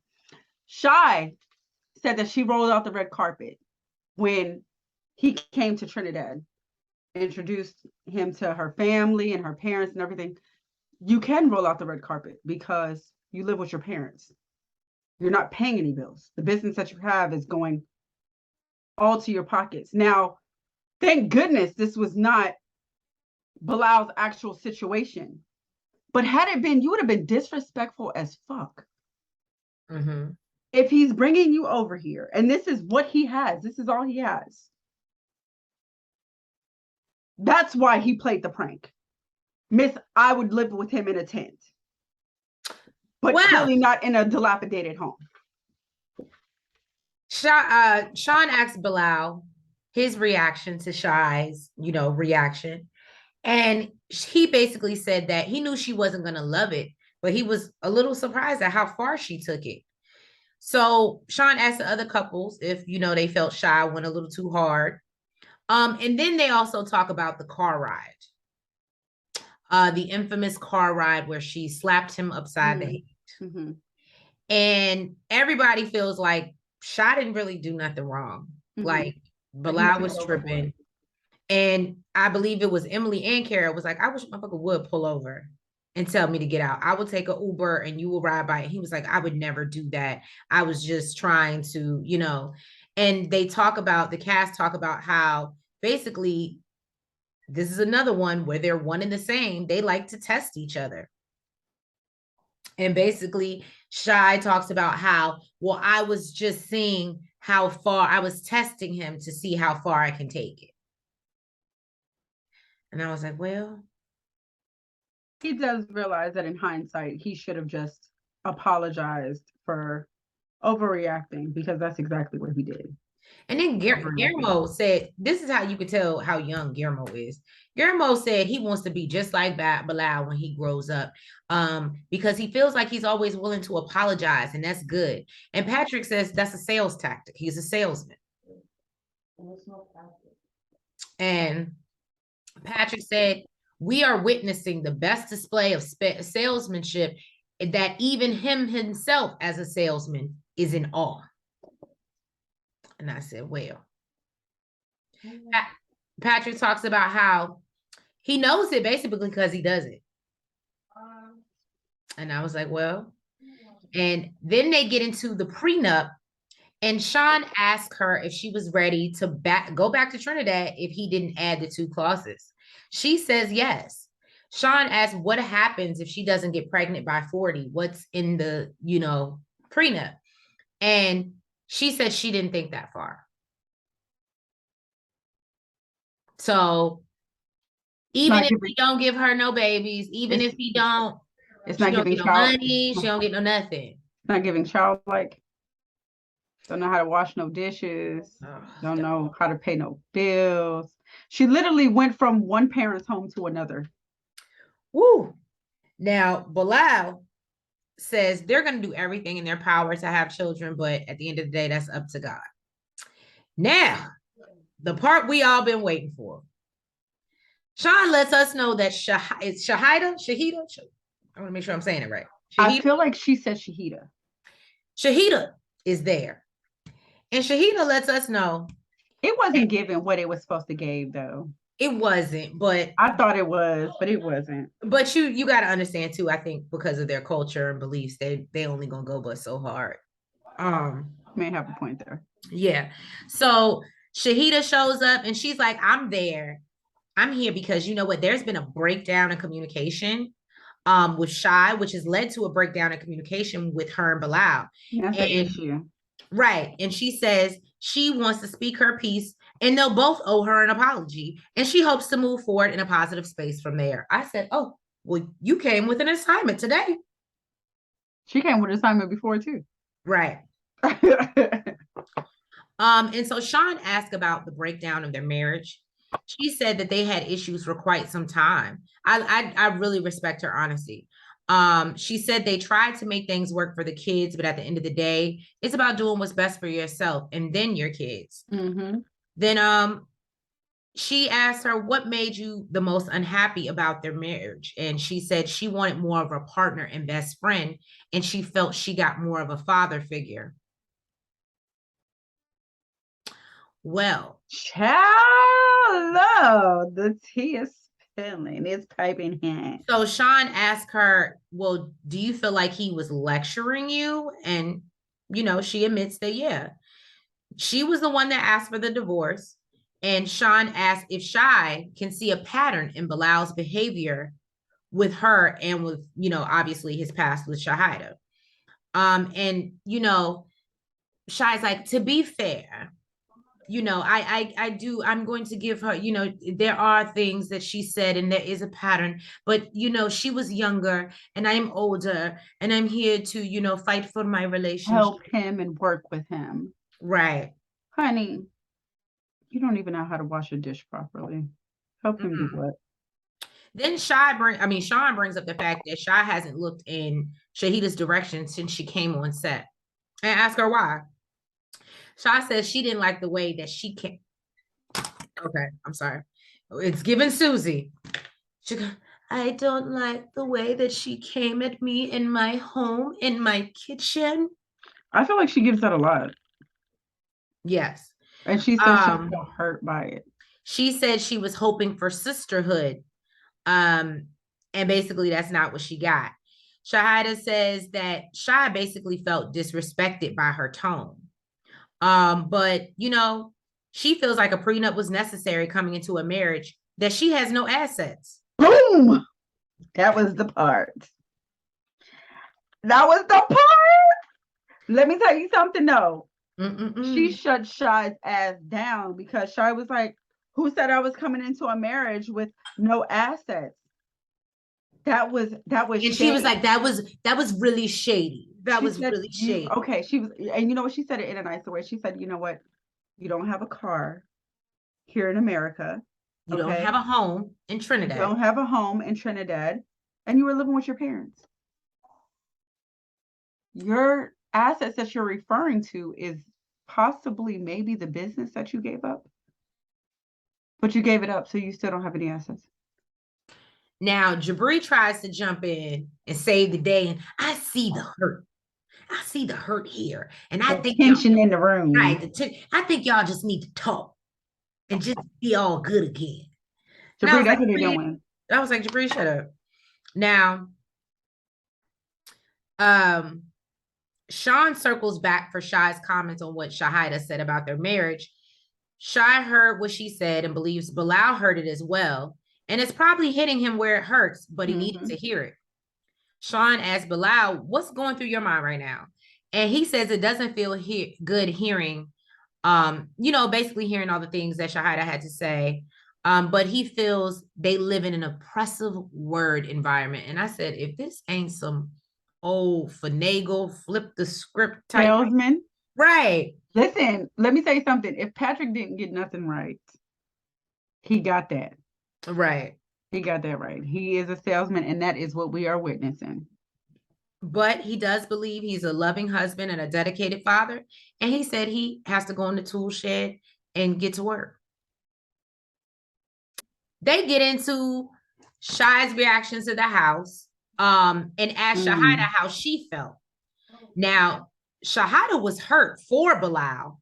Shai said that she rolled out the red carpet when he came to Trinidad, introduced him to her family and her parents and everything. You can roll out the red carpet because you live with your parents. You're not paying any bills. The business that you have is going all to your pockets. Now, thank goodness this was not Bilal's actual situation. But had it been, you would have been disrespectful as fuck. Mm-hmm. If he's bringing you over here, and this is what he has, this is all he has. That's why he played the prank. Miss, I would live with him in a tent. But clearly not in a dilapidated home. Sean asked Bilal his reaction to Shy's, reaction. And he basically said that he knew she wasn't going to love it, but he was a little surprised at how far she took it. So Sean asked the other couples if, they felt Shy went a little too hard. And then they also talk about the car ride. The infamous car ride where she slapped him upside the head. Mm-hmm. And everybody feels like Shy didn't really do nothing wrong. Mm-hmm. Like Bilal was tripping. And I believe it was Emily and Kara was like, I wish motherfucker would pull over and tell me to get out. I would take an Uber and you will ride by. And he was like, I would never do that. I was just trying to, and they talk about, the cast talk about how basically this is another one where they're one and the same. They like to test each other. And basically Shy talks about how, well, I was just seeing how far, I was testing him to see how far I can take it. And I was like, well. He does realize that in hindsight, he should have just apologized for overreacting, because that's exactly what he did. And then Guillermo said, this is how you could tell how young Guillermo is. Guillermo said he wants to be just like Bilal when he grows up, because he feels like he's always willing to apologize, and that's good. And Patrick says that's a sales tactic. He's a salesman. And Patrick said, we are witnessing the best display of salesmanship that even him himself as a salesman is in awe. And I said, well, Patrick talks about how he knows it basically because he does it. And I was like, well, and then they get into the prenup, and Sean asked her if she was ready to go back to Trinidad if he didn't add the 2 clauses. She says yes. Sean asked what happens if she doesn't get pregnant by 40. What's in the, prenup? And she said she didn't think that far. So even if he don't give her no babies, even if he don't, it's not giving no money, she don't get no nothing. It's not giving childlike. Don't know how to wash no dishes. Don't know how to pay no bills. She literally went from one parent's home to another. Woo. Now, Bilal says they're going to do everything in their power to have children, but at the end of the day, that's up to God. Now, the part we all been waiting for. Sean lets us know that it's Shahida. I want to make sure I'm saying it right. Shahida? I feel like she said Shahida. Shahida is there. And Shahida lets us know. It wasn't given what it was supposed to give, though. It wasn't, but I thought it was, but it wasn't. But you got to understand too, I think because of their culture and beliefs, they only gonna go but so hard. May have a point there. Yeah. So Shahida shows up and she's like, I'm there. I'm here because you know what? There's been a breakdown in communication with Shy, which has led to a breakdown in communication with her and Bilal. That's an issue. Right. And she says she wants to speak her piece and they'll both owe her an apology. And she hopes to move forward in a positive space from there. I said, oh, well, you came with an assignment today. She came with an assignment before too. Right. And so Sean asked about the breakdown of their marriage. She said that they had issues for quite some time. I really respect her honesty. She said they tried to make things work for the kids, but at the end of the day, it's about doing what's best for yourself and then your kids. Mm-hmm. Then she asked her, what made you the most unhappy about their marriage? And she said she wanted more of a partner and best friend, and she felt she got more of a father figure. Well, hello, the tea is spilling, it's piping hot. So Sean asked her, well, do you feel like he was lecturing you? And, she admits that, yeah. She was the one that asked for the divorce. And Sean asked if Shy can see a pattern in Bilal's behavior with her and with, obviously his past with Shahida. And, Shy's like, to be fair, I'm going to give her, there are things that she said and there is a pattern, but, she was younger and I'm older and I'm here to, fight for my relationship. Help him and work with him. Right. Honey, you don't even know how to wash a dish properly. Help him do what? Then Sean brings up the fact that Shy hasn't looked in Shahida's direction since she came on set, and ask her why. Shy says she didn't like the way that she came. Okay, I'm sorry. It's given Susie. She goes, I don't like the way that she came at me in my home, in my kitchen. I feel like she gives that a lot. Yes. And she said she felt hurt by it. She said she was hoping for sisterhood. And basically that's not what she got. Shahida says that Shy basically felt disrespected by her tone. But you know, she feels like a prenup was necessary coming into a marriage that she has no assets. Boom! That was the part. That was the part. Let me tell you something though. She shut Shy's ass down because Shy was like, who said I was coming into a marriage with no assets? That was and shady. She was like, that was really shady. That was really shady. Okay, she was, and you know what, she said it in a nicer way. She said, you know what, you don't have a car here in America. You don't have a home in Trinidad. You don't have a home in Trinidad, and you were living with your parents. Your assets that you're referring to is possibly maybe the business that you gave up, but you gave it up, so you still don't have any assets. Now, Jibri tries to jump in and save the day, and I see the hurt. I see the hurt here, and I think tension in the room. Right, I think y'all just need to talk and just be all good again. Jibri, that's what they're doing. I was like, Jibri, shut up. Now, Sean circles back for Shy's comments on what Shahida said about their marriage. Shy heard what she said and believes Bilal heard it as well. And it's probably hitting him where it hurts, but he needed to hear it. Sean asked Bilal, what's going through your mind right now? And he says it doesn't feel good hearing, basically hearing all the things that Shahida had to say. But he feels they live in an oppressive word environment. And I said, if this ain't some old finagle, flip the script type salesman. Right. Listen, let me say something. If Patrick didn't get nothing right, he got that. Right. He got that right. He is a salesman, and that is what we are witnessing. But he does believe he's a loving husband and a dedicated father. And he said he has to go in the tool shed and get to work. They get into Shy's reactions to the house and ask Shahida how she felt. Now, Shahida was hurt for Bilal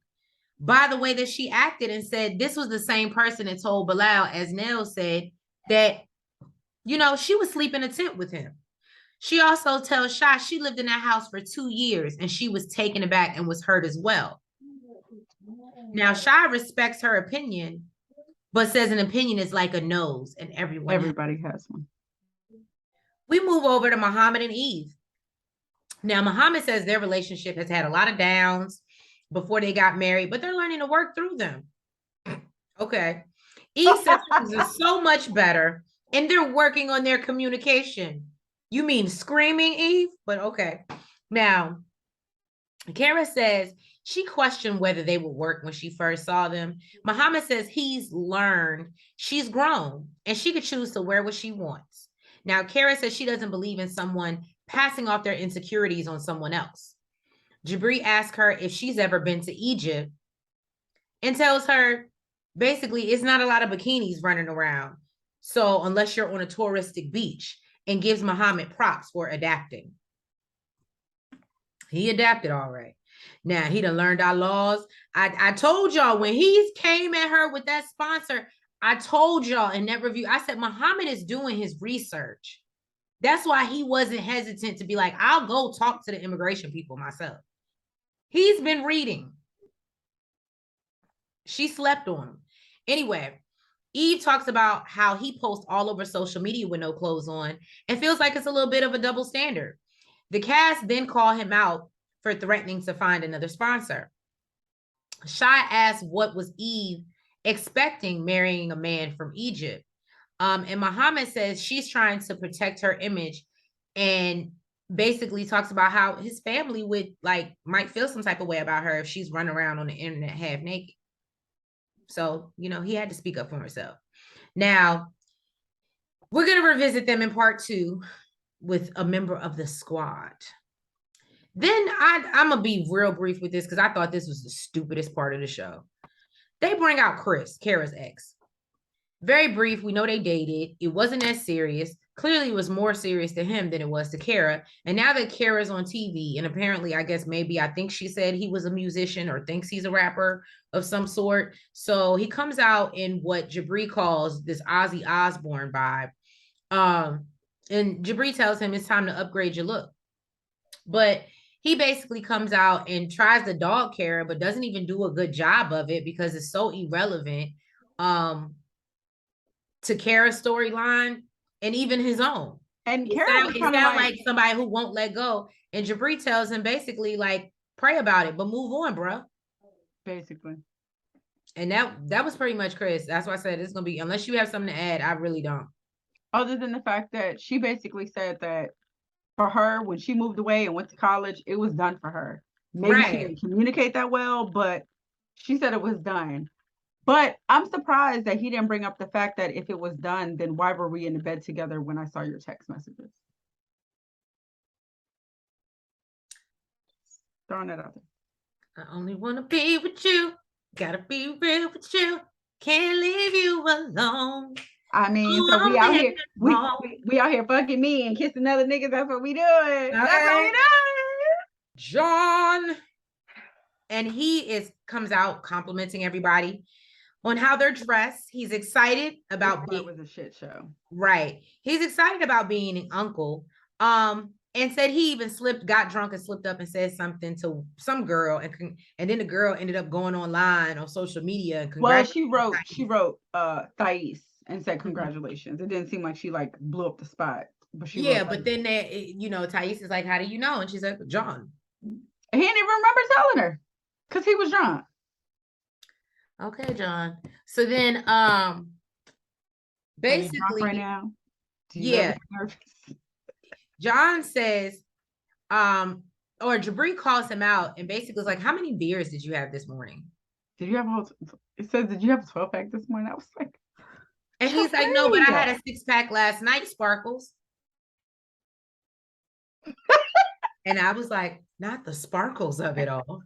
by the way that she acted and said this was the same person that told Bilal, as Nell said, that, she was sleeping in a tent with him. She also tells Shy she lived in that house for 2 years and she was taken aback and was hurt as well. Now, Shy respects her opinion, but says an opinion is like a nose and everybody has one. We move over to Mohamed and Yve. Now, Mohamed says their relationship has had a lot of downs before they got married, but they're learning to work through them. Okay. Yve says things are so much better and they're working on their communication. You mean screaming, Yve? But okay. Now, Kara says she questioned whether they would work when she first saw them. Mohamed says he's learned, she's grown, and she could choose to wear what she wants. Now, Kara says she doesn't believe in someone passing off their insecurities on someone else. Jibri asks her if she's ever been to Egypt and tells her basically it's not a lot of bikinis running around. So unless you're on a touristic beach, and gives Mohamed props for adapting. He adapted all right. Now, he done learned our laws. I told y'all when he came at her with that sponsor, I told y'all in that review, I said, Mohamed is doing his research. That's why he wasn't hesitant to be like, I'll go talk to the immigration people myself. He's been reading. She slept on him. Anyway, Yve talks about how he posts all over social media with no clothes on and feels like it's a little bit of a double standard. The cast then call him out for threatening to find another sponsor. Shy asks what was Yve expecting marrying a man from Egypt. And Mohamed says she's trying to protect her image and basically talks about how his family would like might feel some type of way about her if she's running around on the internet half naked. So, you know, he had to speak up for himself. Now, we're going to revisit them in part 2 with a member of the squad. Then I'm going to be real brief with this because I thought this was the stupidest part of the show. They bring out Chris, Kara's ex. Very brief. We know they dated. It wasn't as serious. Clearly, it was more serious to him than it was to Kara. And now that Kara's on TV, and apparently, I guess maybe I think she said he was a musician or thinks he's a rapper of some sort. So he comes out in what Jibri calls this Ozzy Osbourne vibe. And Jibri tells him it's time to upgrade your look. But he basically comes out and tries to dog Kara, but doesn't even do a good job of it because it's so irrelevant to Kara's storyline and even his own. And Kara it sounds like somebody who won't let go. And Jibri tells him basically like, pray about it, but move on, bro. Basically. And that was pretty much Chris. That's why I said it's gonna be, unless you have something to add, I really don't. Other than the fact that she basically said that for her, when she moved away and went to college, it was done for her. Maybe she didn't communicate that well, but she said it was done. But I'm surprised that he didn't bring up the fact that if it was done, then why were we in the bed together when I saw your text messages? Throwing that out there. I only want to be with you. Gotta be real with you. Can't leave you alone. I mean, so we out here, we out here fucking me and kissing other niggas. That's what we doing. Okay. That's what we doing. John. And he comes out complimenting everybody on how they're dressed. He's excited about being was a shit show. Right. He's excited about being an uncle. And said he even got drunk and slipped up and said something to some girl, and then the girl ended up going online on social media and well, she wrote Thais and said congratulations. It didn't seem like she like blew up the spot, but she but then Thais is like, how do you know? And she's like, John. He didn't even remember telling her because he was drunk. Okay, John. So then basically right now. John says, or Jibri calls him out and basically is like, how many beers did you have this morning? Did you have it says, did you have a 12-pack this morning? I was like, and he's like, no, but I had a 6-pack last night, Sparkles. And I was like, not the sparkles of it all.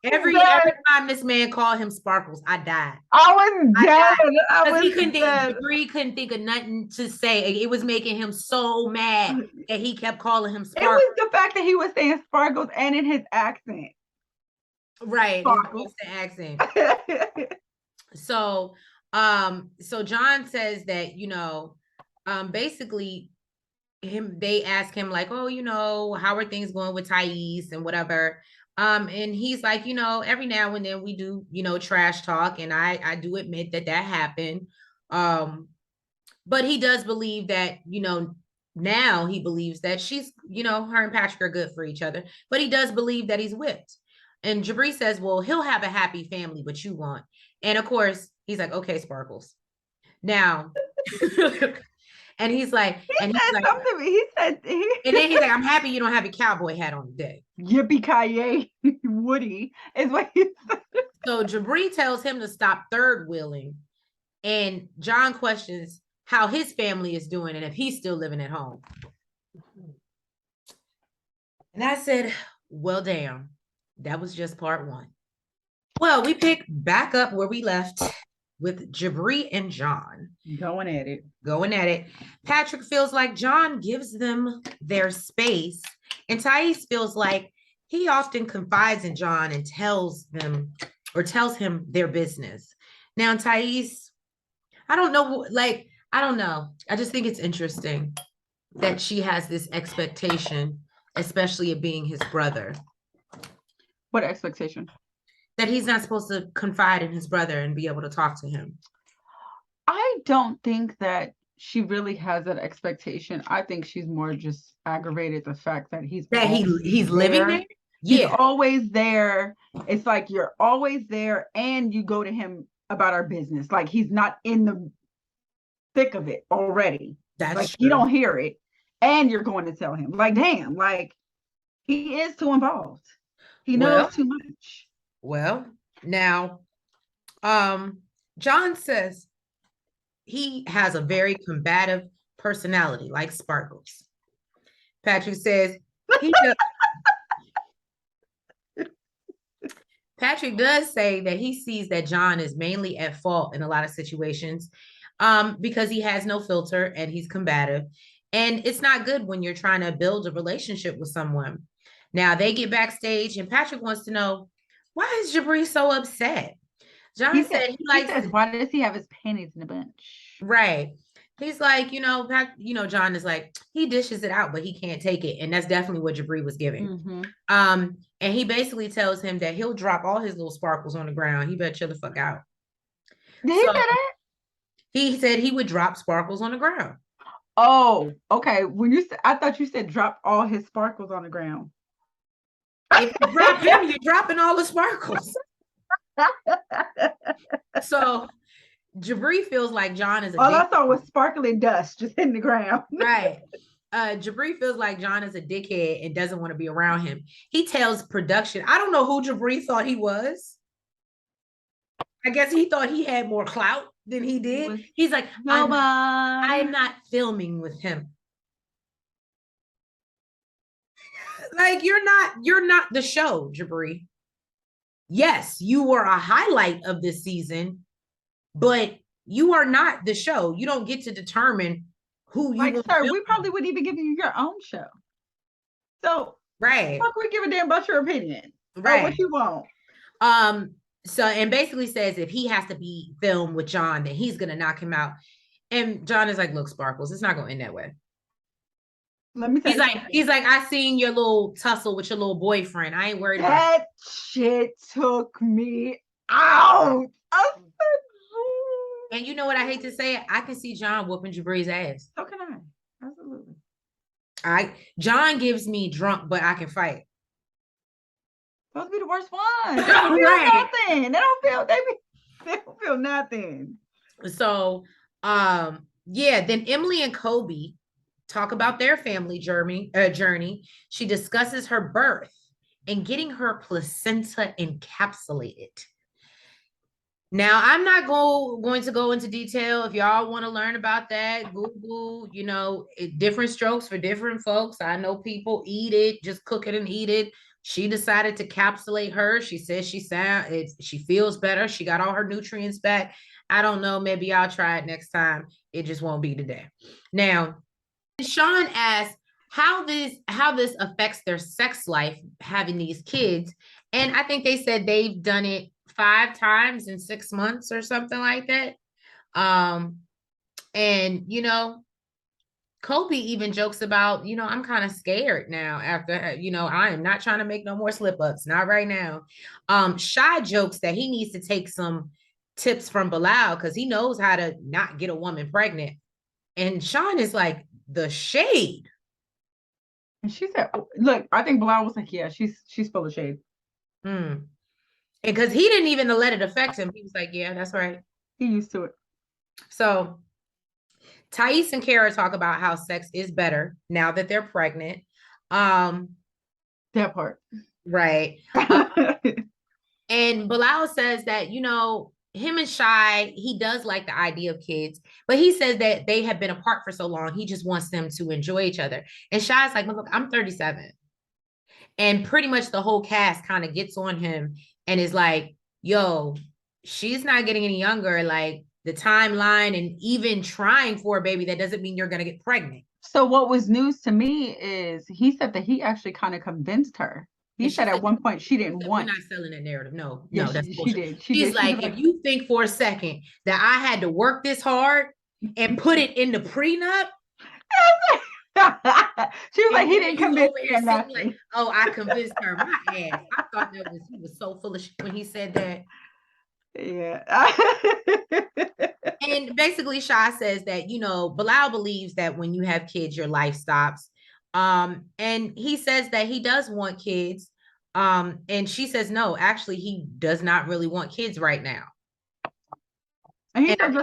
Every time this man called him Sparkles, I died. I was dead. Because he couldn't think of nothing to say. It was making him so mad that he kept calling him Sparkles. It was the fact that he was saying Sparkles and in his accent. Right, his accent. So John says that, basically they ask him like, oh, how are things going with Thais and whatever. And he's like, every now and then we do, trash talk. And I do admit that happened. But he does believe that, now he believes that she's, her and Patrick are good for each other. But he does believe that he's whipped. And Jibri says, well, he'll have a happy family, but you won't. And of course, he's like, okay, Sparkles. Now, and he's like, and then he's like, I'm happy you don't have a cowboy hat on today. Yippee-ki-yay, Woody is what he said. So Jibri tells him to stop third wheeling, and John questions how his family is doing and if he's still living at home. And I said, well, damn, that was just part 1. Well, we pick back up where we left with Jibri and John. Going at it. Patrick feels like John gives them their space, and Thais feels like he often confides in John and tells him their business. Now, Thais, I don't know. I just think it's interesting that she has this expectation, especially of being his brother. What expectation? That he's not supposed to confide in his brother and be able to talk to him. I don't think that she really has that expectation. I think she's more just aggravated the fact that he's living there. He's always there. It's like you're always there and you go to him about our business. Like he's not in the thick of it already. That's like true. You don't hear it. and you're going to tell him. Like, damn, like he is too involved. He knows too much. Well, now, John says he has a very combative personality, like Sparkles. Patrick says he does. Patrick does say that he sees that John is mainly at fault in a lot of situations, because he has no filter and he's combative. And it's not good when you're trying to build a relationship with someone. Now they get backstage and Patrick wants to know, why is Jibri so upset? John said he says, why does he have his panties in a bunch? Right. He's like, John is like, he dishes it out, but he can't take it. And that's definitely what Jibri was giving. Mm-hmm. And he basically tells him that he'll drop all his little sparkles on the ground. He better chill the fuck out. Did he say that? He said he would drop sparkles on the ground. Oh, okay. I thought you said drop all his sparkles on the ground. If you drop him, you're dropping all the sparkles. So Jibri feels like John is all I saw was sparkling dust just hitting the ground. Right. Jibri feels like John is a dickhead and doesn't want to be around him. He tells production, I don't know who Jibri thought he was. I guess he thought he had more clout than he did. He's like, I'm not filming with him. Like, you're not the show, Jibri. Yes, you were a highlight of this season, but you are not the show. You don't get to determine who you like, sir, we probably wouldn't even give you your own show. So, right. Fuck, we give a damn about your opinion. Right. What you want. So, and basically says if he has to be filmed with John, then he's gonna knock him out. And John is like, look, Sparkles, it's not gonna end that way. Let me tell you. He's like, I seen your little tussle with your little boyfriend. I ain't worried about that shit took me out. And you know what I hate to say? I can see John whooping Jibri's ass. So can I. Absolutely. John gives me drunk, but I can fight. Those be the worst ones. They don't feel nothing. They don't feel nothing. So, then Emily and Kobe talk about their family journey. She discusses her birth and getting her placenta encapsulated. Now, I'm not going to go into detail. If y'all want to learn about that, Google, different strokes for different folks. I know people eat it, just cook it and eat it. She decided to capsulate her. She says she feels better. She got all her nutrients back. I don't know. Maybe I'll try it next time. It just won't be today. Now, Sean asked how this affects their sex life, having these kids. And I think they said they've done it 5 times in 6 months or something like that. And Kobe even jokes about, I'm kind of scared now after, I am not trying to make no more slip-ups, not right now. Shy jokes that he needs to take some tips from Bilal because he knows how to not get a woman pregnant. And Sean is like, the shade. And she said, look, I think Bilal was like, yeah, she's full of shade. And because he didn't even let it affect him. He was like, yeah, that's right. He used to it. So Thais and Kara talk about how sex is better now that they're pregnant. That part. Right. And Bilal says that, him and Shy, he does like the idea of kids, but he says that they have been apart for so long. He just wants them to enjoy each other. And Shy's like, look, I'm 37. And pretty much the whole cast kind of gets on him and is like, yo, she's not getting any younger. Like the timeline and even trying for a baby, that doesn't mean you're going to get pregnant. So what was news to me is he said that he actually kind of convinced her. He said at one point she didn't want. We're not selling that narrative. No, that's she did. She's like, if you think for a second that I had to work this hard and put it in the prenup. She was like, he didn't convince her. Like, oh, I convinced her. My ass. I thought he was so full of shit when he said that. Yeah. And basically, Shy says that, Bilal believes that when you have kids, your life stops. And he says that he does want kids. And she says, no, actually, he does not really want kids right now. And he said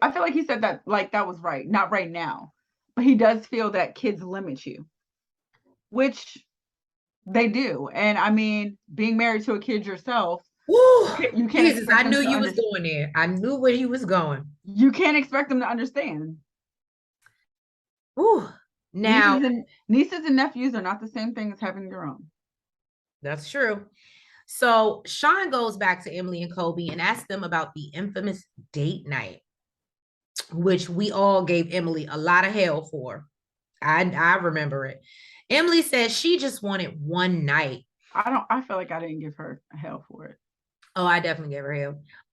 I feel like he said that, like, that was right. Not right now. he does feel that kids limit you, which they do. And I mean, being married to a kid yourself, Woo, you can't Jesus, expect I them knew to you was understand. going there. I knew where he was going. You can't expect them to understand. Woo. Now, Nieces and nephews are not the same thing as having your own. that's true. So Sean goes back to Emily and Kobe and asks them about the infamous date night, which we all gave Emily a lot of hell for. I remember it. Emily says she just wanted one night. I feel like I didn't give her hell for it. Oh, I definitely gave her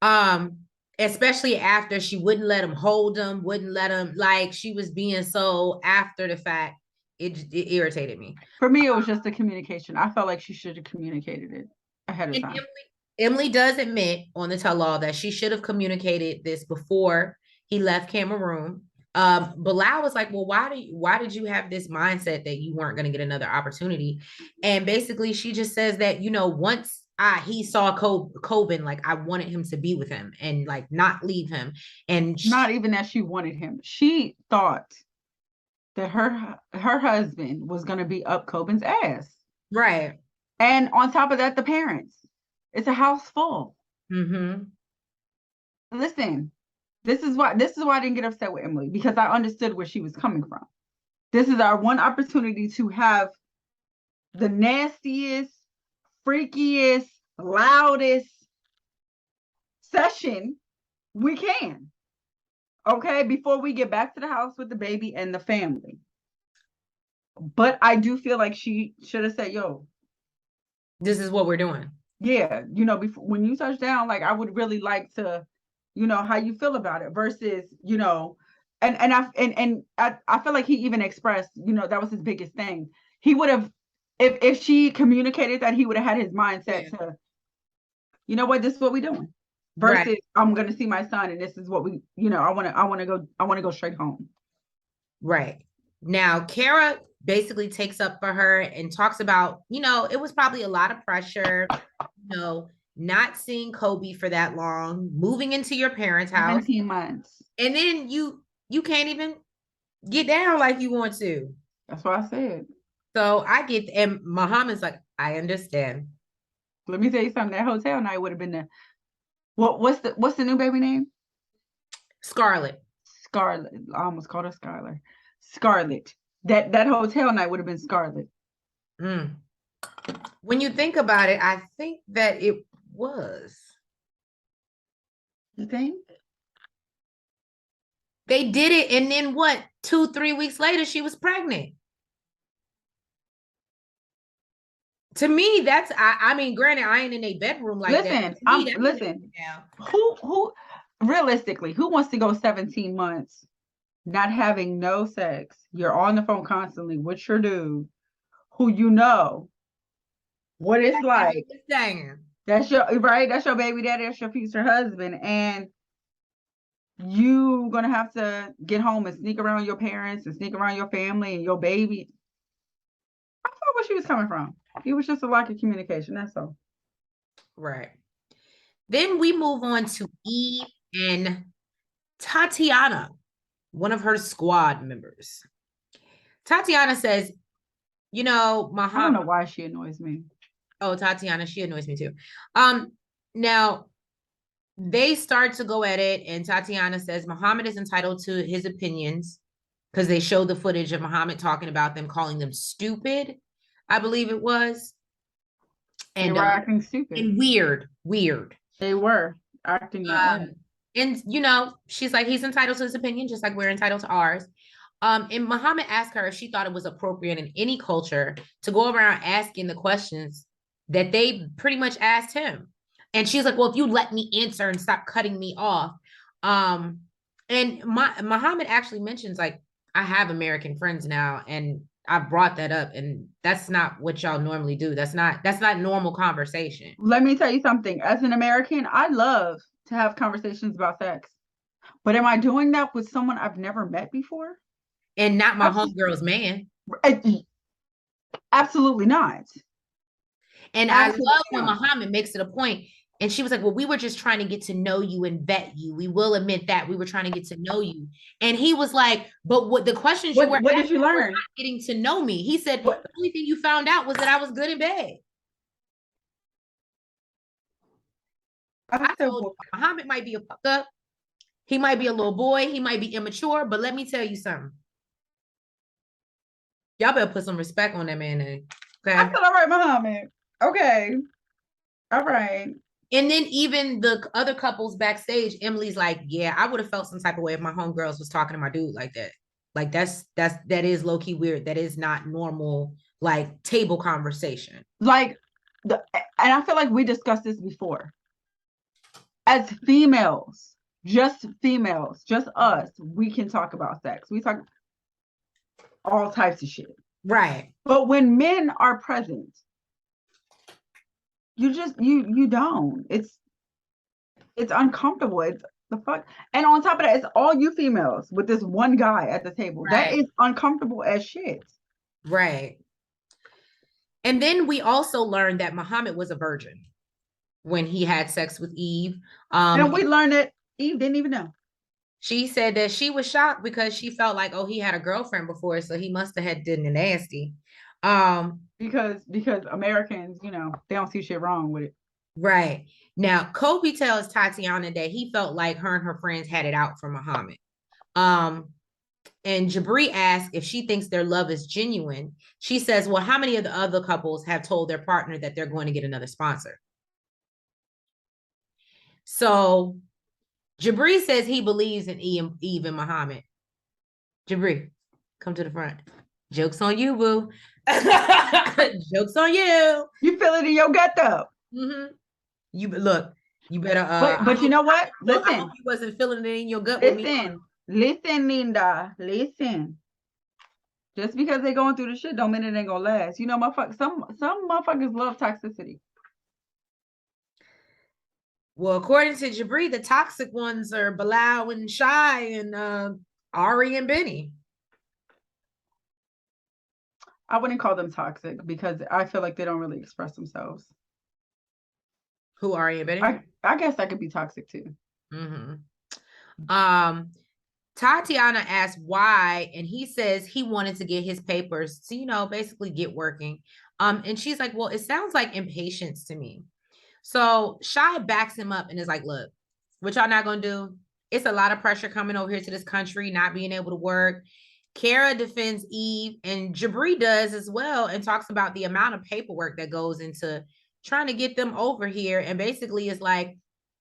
hell. Especially after she wouldn't let him hold him, wouldn't let him, like she was being so after the fact. It irritated me. For me, it was just the communication. I felt like she should have communicated it ahead of time. Emily does admit on the tell-all that she should have communicated this before he left Cameroon. Bilal was like, well, why did you have this mindset that you weren't going to get another opportunity? And basically she just says that, once he saw Coben, like I wanted him to be with him and like not leave him. And not even that she wanted him. She thought that her husband was going to be up Coben's ass. Right. And on top of that, the parents. It's a house full. Mm-hmm. Listen, this is why I didn't get upset with Emily, because I understood where she was coming from. This is our one opportunity to have the nastiest, freakiest, loudest session we can. Okay, before we get back to the house with the baby and the family. But I do feel like she should have said, yo, this is what we're doing. Yeah, before when you touch down, like I would really like to, how you feel about it versus, and I feel like he even expressed, that was his biggest thing. He would have, if she communicated that, he would have had his mindset to, you know what, this is what we're doing. Versus right. I'm gonna see my son and this is what we, I wanna go straight home. Right. Now, Kara basically takes up for her and talks about, it was probably a lot of pressure, not seeing Kobe for that long, moving into your parents' house. 17 months. And then you can't even get down like you want to. That's what I said. So and Mohamed's like, I understand. Let me tell you something. That hotel night would have been what's the new baby name? Scarlett. Scarlett. I almost called her Skylar. Scarlett. That hotel night would have been Scarlett. Mm. When you think about it, I think that it was. You think? They did it, and then what? 2-3 weeks later, she was pregnant. To me, that's I mean, granted, I ain't in a bedroom like that. Listen. Who realistically, who wants to go 17 months not having no sex? You're on the phone constantly with your dude, who what it's like. That's your right. That's your baby daddy. That's your future husband, and you gonna have to get home and sneak around your parents and sneak around your family and your baby. I thought where she was coming from. It was just a lack of communication. That's all. Right. Then we move on to Yve and Tatiana, one of her squad members. Tatiana says, Mohamed. I don't know why she annoys me. Oh, Tatiana, she annoys me too. Now they start to go at it, and Tatiana says Mohamed is entitled to his opinions because they showed the footage of Mohamed talking about them, calling them stupid, I believe it was. And they were acting stupid. And weird. They were acting that way. And she's like, he's entitled to his opinion, just like we're entitled to ours. And Mohamed asked her if she thought it was appropriate in any culture to go around asking the questions that they pretty much asked him. And she's like, well, if you let me answer and stop cutting me off. And Mohamed actually mentions, like, I have American friends now, and I brought that up, and that's not what y'all normally do. That's not normal conversation. Let me tell you something. As an American, I love to have conversations about sex. But am I doing that with someone I've never met before? And not my homegirl's man. Absolutely not. And I love when Mohamed makes it a point. And she was like, well, we were just trying to get to know you and vet you. We will admit that we were trying to get to know you. And he was like, but what the questions you were What did you asking were learn? not getting to know me. He said, What? the only thing you found out was that I was good in bed. I told you, Mohamed might be a fuck up. He might be a little boy. He might be immature. But let me tell you something. Y'all better put some respect on that man name. Okay. I said, all right, Mohamed. Okay. All right. And then even the other couples backstage, Emily's like, yeah, I would have felt some type of way if my homegirls was talking to my dude like that. Like that is low-key weird. That is not normal, like table conversation. Like and I feel like we discussed this before. As females, just us, we can talk about sex. We talk all types of shit. Right. But when men are present, you don't. It's uncomfortable. It's the fuck. And on top of that, it's all you females with this one guy at the table. Right. That is uncomfortable as shit. Right. And then we also learned that Mohamed was a virgin when he had sex with Yve. And we learned that Yve didn't even know. She said that she was shocked because she felt like, oh, he had a girlfriend before, so he must have had done the nasty. Because Americans, you know, they don't see shit wrong with it. Right. Now, Kobe tells Tatiana that he felt like her and her friends had it out for Mohamed. And Jibri asks if she thinks their love is genuine. She says, well, how many of the other couples have told their partner that they're going to get another sponsor? So Jibri says he believes in Yve and Mohamed. Jibri, come to the front. Joke's on you, boo. Joke's on you. You feel it in your gut, though. Mm-hmm. You look. You better. But you know what? Listen. I hope you wasn't feeling it in your gut. Listen, Linda. Listen. Just because they're going through the shit, don't mean it ain't gonna last. You know, some motherfuckers love toxicity. Well, according to Jibri, the toxic ones are Bilal and Shy and Ari and Benny. I wouldn't call them toxic because I feel like they don't really express themselves. Who, Ari and Benny? I guess that could be toxic too. Mm-hmm. Tatiana asked why, and he says he wanted to get his papers to, you know, basically get working. And she's like, well, it sounds like impatience to me. So Shy backs him up and is like, look, what y'all not gonna do? It's a lot of pressure coming over here to this country, not being able to work. Kara defends Yve, and Jibri does as well, and talks about the amount of paperwork that goes into trying to get them over here. And basically it's like,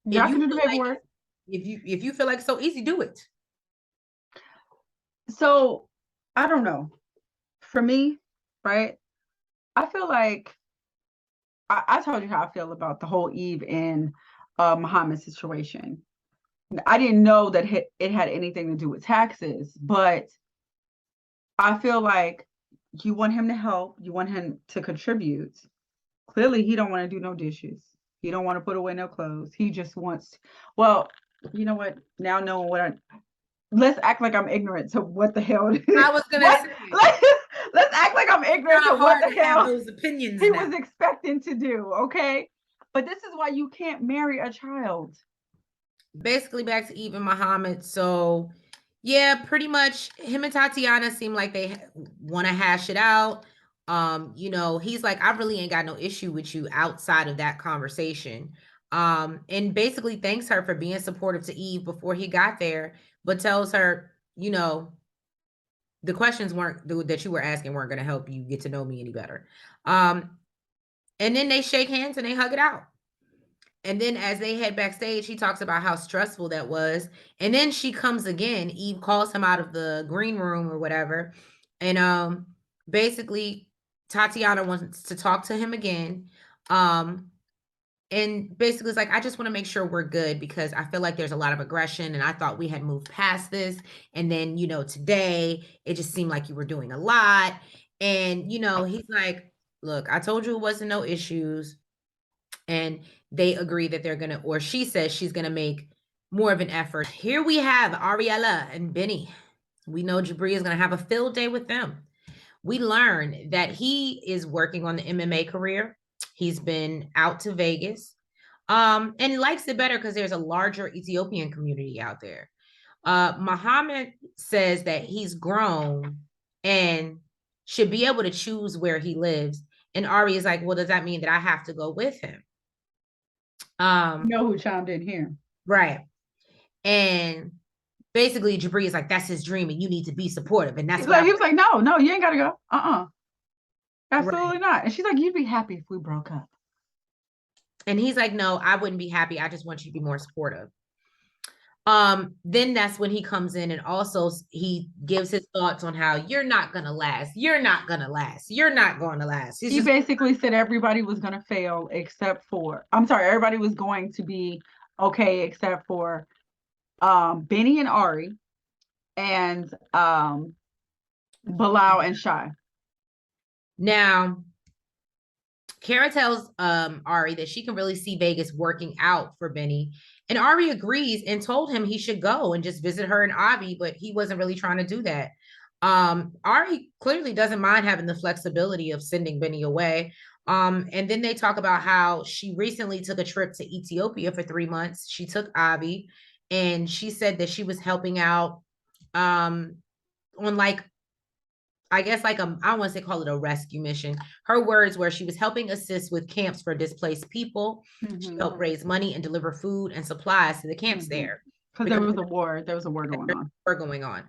y'all can do the paperwork. If you feel like it's so easy, do it. So I don't know. For me, right? I feel like I told you how I feel about the whole Yve and Mohamed situation. I didn't know that it had anything to do with taxes, but I feel like you want him to help. You want him to contribute. Clearly, he don't want to do no dishes. He don't want to put away no clothes. He just wants, well, you know what? Now knowing let's act like I'm ignorant to what the hell it is. I was going to say. Let's act like I'm ignorant to what the hell those opinions he was expecting to do, okay? But this is why you can't marry a child. Basically, back to Yve and Mohamed. So, yeah, pretty much him and Tatiana seem like they want to hash it out. You know, he's like, I really ain't got no issue with you outside of that conversation. And basically thanks her for being supportive to Yve before he got there, but tells her, you know, the questions that you were asking weren't going to help you get to know me any better. And then they shake hands and they hug it out. And then as they head backstage, he talks about how stressful that was. And then she comes again. Yve calls him out of the green room or whatever. And basically Tatiana wants to talk to him again. And basically it's like, I just want to make sure we're good because I feel like there's a lot of aggression and I thought we had moved past this. And then, you know, today it just seemed like you were doing a lot. And, you know, he's like, look, I told you it wasn't no issues. And they agree that they're going to, or she says she's going to make more of an effort. Here we have Ariella and Benny. We know Jibri is going to have a field day with them. We learn that he is working on the MMA career. He's been out to Vegas. And likes it better because there's a larger Ethiopian community out there. Mohamed says that he's grown and should be able to choose where he lives. And Ari is like, well, does that mean that I have to go with him? You know who chimed in here? Right. And basically Jibri is like, that's his dream and you need to be supportive. And that's why he was like, no, you ain't gotta go. Absolutely right. not. And she's like, you'd be happy if we broke up. And he's like, no, I wouldn't be happy. I just want you to be more supportive. Then that's when he comes in and also he gives his thoughts on how you're not gonna last. You're not gonna last. You're not going to last. He basically said everybody was gonna fail except for, everybody was going to be okay except for Benny and Ari and Bilal and Shy. Now, Kara tells Ari that she can really see Vegas working out for Benny. And Ari agrees and told him he should go and just visit her and Avi, but he wasn't really trying to do that. Ari clearly doesn't mind having the flexibility of sending Benny away. And then they talk about how she recently took a trip to Ethiopia for 3 months. She took Avi and she said that she was helping out on like, I guess like I don't want to call it a rescue mission. Her words were she was helping assist with camps for displaced people. Mm-hmm. She helped raise money and deliver food and supplies to the camps there. Because there was a war. There was a war going on.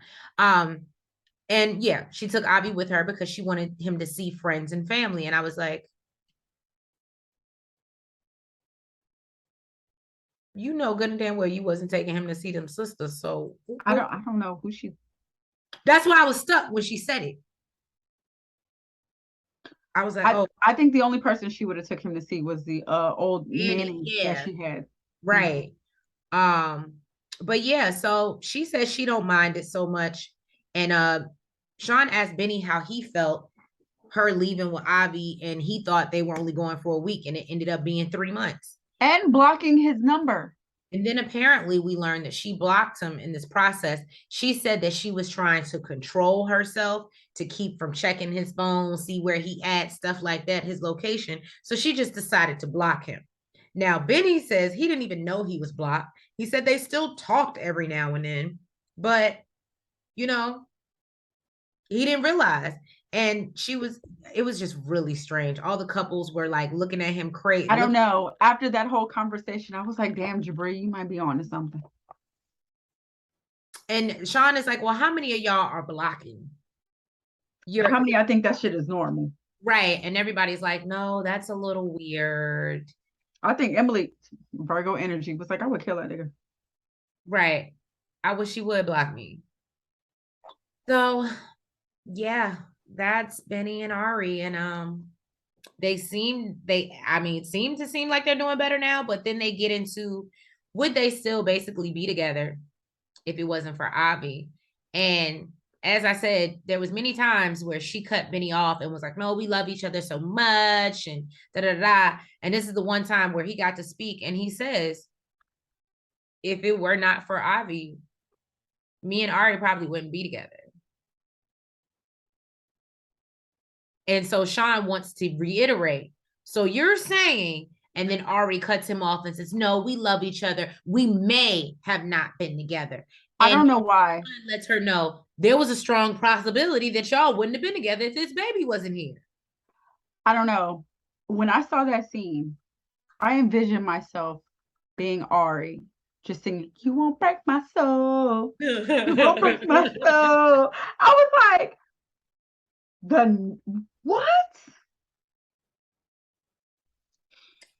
And yeah, she took Avi with her because she wanted him to see friends and family. And I was like, you know good and damn well you wasn't taking him to see them sisters. So I don't know who she. That's why I was stuck when she said it. I was like, I think the only person she would have took him to see was the old nanny that she had. Right. But yeah, so she says she don't mind it so much. And Sean asked Benny how he felt her leaving with Avi, and he thought they were only going for a week, and it ended up being 3 months. And blocking his number. And then apparently we learned that she blocked him in this process. She said that she was trying to control herself to keep from checking his phone, see where he at, stuff like that, his location. So she just decided to block him. Now, Benny says he didn't even know he was blocked. He said they still talked every now and then, but, you know, he didn't realize. And it was just really strange. All the couples were like looking at him crazy. I don't know. After that whole conversation, I was like, damn, Jibri, you might be on to something. And Sean is like, well, how many of y'all are blocking? How many? I think that shit is normal. Right. And everybody's like, no, that's a little weird. I think Emily, Virgo energy, was like, I would kill that nigga. Right. I wish she would block me. So, yeah. That's Benny and Ari, and it seemed to seem like they're doing better now, but then they get into would they still basically be together if it wasn't for Avi? And as I said, there was many times where she cut Benny off and was like, no, we love each other so much, and da-da-da. And this is the one time where he got to speak, and he says, if it were not for Avi, me and Ari probably wouldn't be together. And so Sean wants to reiterate. So you're saying, and then Ari cuts him off and says, no, we love each other. We may have not been together. And I don't know why. Sean lets her know there was a strong possibility that y'all wouldn't have been together if this baby wasn't here. I don't know. When I saw that scene, I envisioned myself being Ari, just singing, you won't break my soul. You won't break my soul. I was like, what?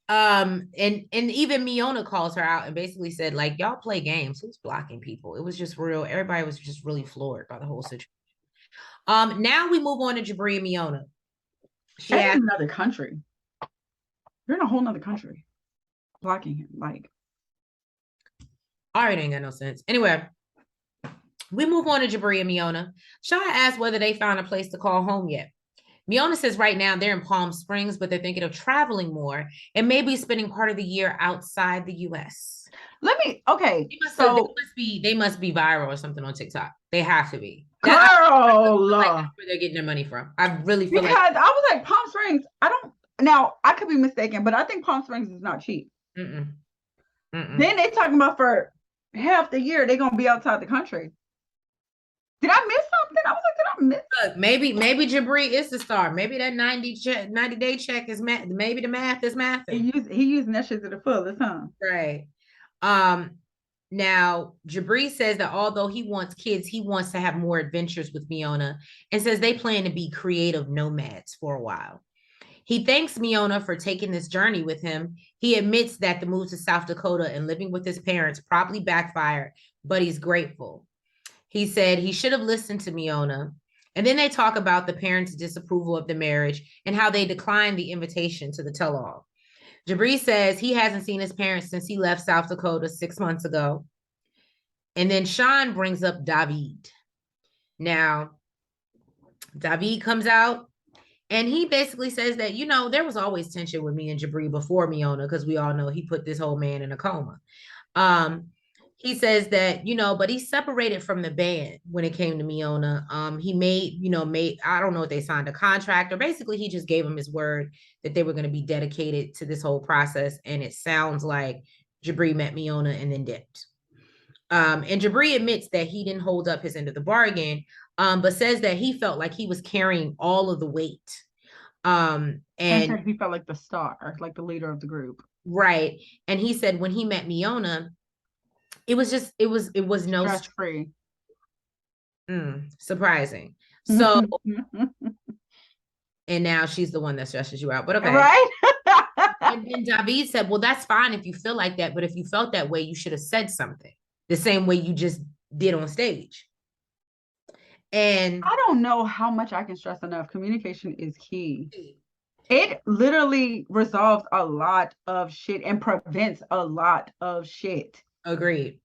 And even Miona calls her out and basically said, like, y'all play games. Who's blocking people? It was just real. Everybody was just really floored by the whole situation. Now we move on to Jibri and Miona. She asked, in another country. You're in a whole nother country. Blocking him, like. All right, ain't got no sense. Anyway, we move on to Jibri and Miona. Shai asked whether they found a place to call home yet. Miona says right now they're in Palm Springs, but they're thinking of traveling more and maybe spending part of the year outside the U.S. They must be viral or something on TikTok. They have to be. Girl, where they're getting their money from. I really feel because I was like, Palm Springs. I could be mistaken, but I think Palm Springs is not cheap. Mm-mm. Mm-mm. Then they talking about for half the year they're gonna be outside the country. Did I miss something? I was like, did I miss? Look, maybe Jibri is the star. Maybe that 90-day check is math. Maybe the math is math. He using that shit to the fullest, huh? Right. Now Jibri says that although he wants kids, he wants to have more adventures with Miona, and says they plan to be creative nomads for a while. He thanks Miona for taking this journey with him. He admits that the move to South Dakota and living with his parents probably backfired, but he's grateful. He said he should have listened to Miona. And then they talk about the parents' disapproval of the marriage and how they declined the invitation to the tell-all. Jibri says he hasn't seen his parents since he left South Dakota 6 months ago. And then Sean brings up David. Now, David comes out and he basically says that, there was always tension with me and Jibri before Miona, because we all know he put this whole man in a coma. He says that, but he separated from the band when it came to Miona. He made, I don't know if they signed a contract, or basically he just gave him his word that they were going to be dedicated to this whole process. And it sounds like Jibri met Miona and then dipped. And Jibri admits that he didn't hold up his end of the bargain, but says that he felt like he was carrying all of the weight. And he felt like the star, like the leader of the group. Right. And he said when he met Miona, it was no stress-free. Surprising. So, and now she's the one that stresses you out, but okay. Right. And then David said, well, that's fine if you feel like that, but if you felt that way, you should have said something the same way you just did on stage. And I don't know how much I can stress enough. Communication is key. It literally resolves a lot of shit and prevents a lot of shit. Agreed.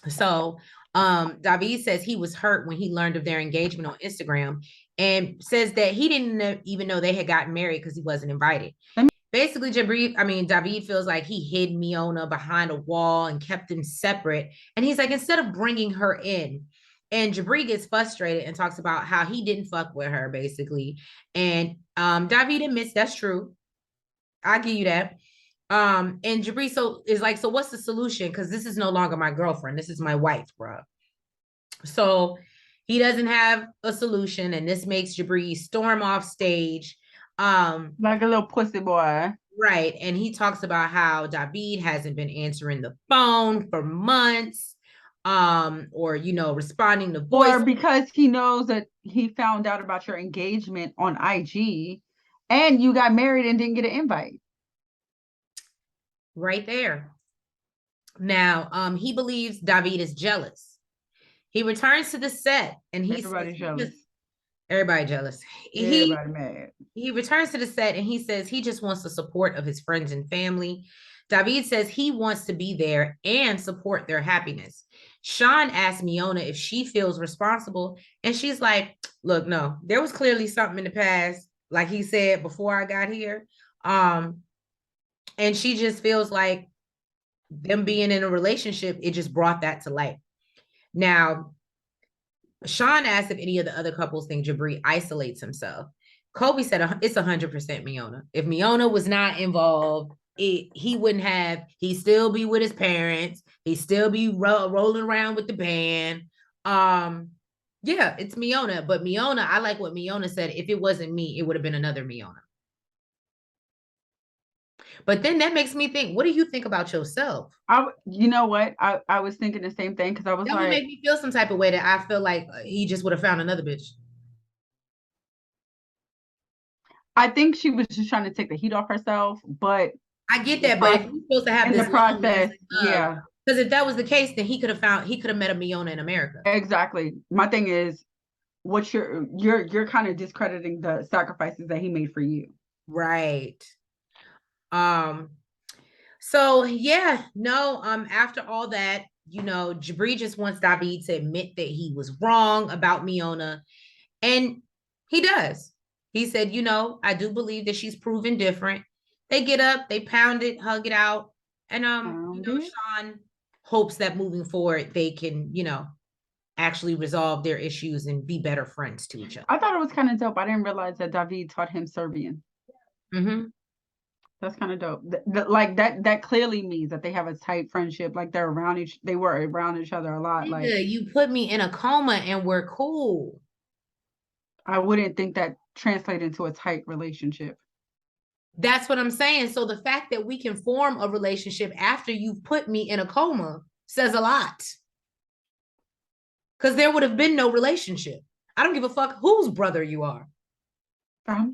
So David says he was hurt when he learned of their engagement on Instagram, and says that he didn't even know they had gotten married because he wasn't invited. Basically, David feels like he hid Miona behind a wall and kept them separate. And he's like, instead of bringing her in, and Jibri gets frustrated and talks about how he didn't fuck with her, basically. And David admits that's true. I'll give you that. And Jibri is like, so what's the solution? Because this is no longer my girlfriend. This is my wife, bro. So he doesn't have a solution, and this makes Jibri storm off stage. Like a little pussy boy. Right. And he talks about how David hasn't been answering the phone for months, or responding to voice. Or because he knows that he found out about your engagement on IG and you got married and didn't get an invite. Right there. Now, he believes David is jealous. He returns to the set and everybody's jealous. Everybody jealous. Everybody mad. He returns to the set and he says he just wants the support of his friends and family. David says he wants to be there and support their happiness. Sean asks Miona if she feels responsible, and she's like, look, no, there was clearly something in the past, like he said, before I got here. And she just feels like them being in a relationship, it just brought that to light. Now, Sean asked if any of the other couples think Jibri isolates himself. Kobe said it's 100% Miona. If Miona was not involved, he wouldn't have. He'd still be with his parents. He'd still be rolling around with the band. Yeah, it's Miona. But Miona, I like what Miona said. If it wasn't me, it would have been another Miona. But then that makes me think, what do you think about yourself? You know what? I was thinking the same thing, because I was that would make me feel some type of way, that I feel like he just would have found another bitch. I think she was just trying to take the heat off herself, but I get that. But if you're supposed to have in this the process, yeah. Because if that was the case, then he could have met a Miona in America. Exactly. My thing is, what you're kind of discrediting the sacrifices that he made for you. Right. So yeah, no, after all that, Jibri just wants David to admit that he was wrong about Miona. And he does. He said, I do believe that she's proven different. They get up, they pound it, hug it out. And Sean hopes that moving forward they can, actually resolve their issues and be better friends to each other. I thought it was kind of dope. I didn't realize that David taught him Serbian. Mm-hmm. That's kind of dope. Like that clearly means that they have a tight friendship. Like they were around each other a lot. Like, Nigga, you put me in a coma and we're cool. I wouldn't think that translate into a tight relationship. That's what I'm saying. So the fact that we can form a relationship after you've put me in a coma says a lot. Because there would have been no relationship. I don't give a fuck whose brother you are. Right.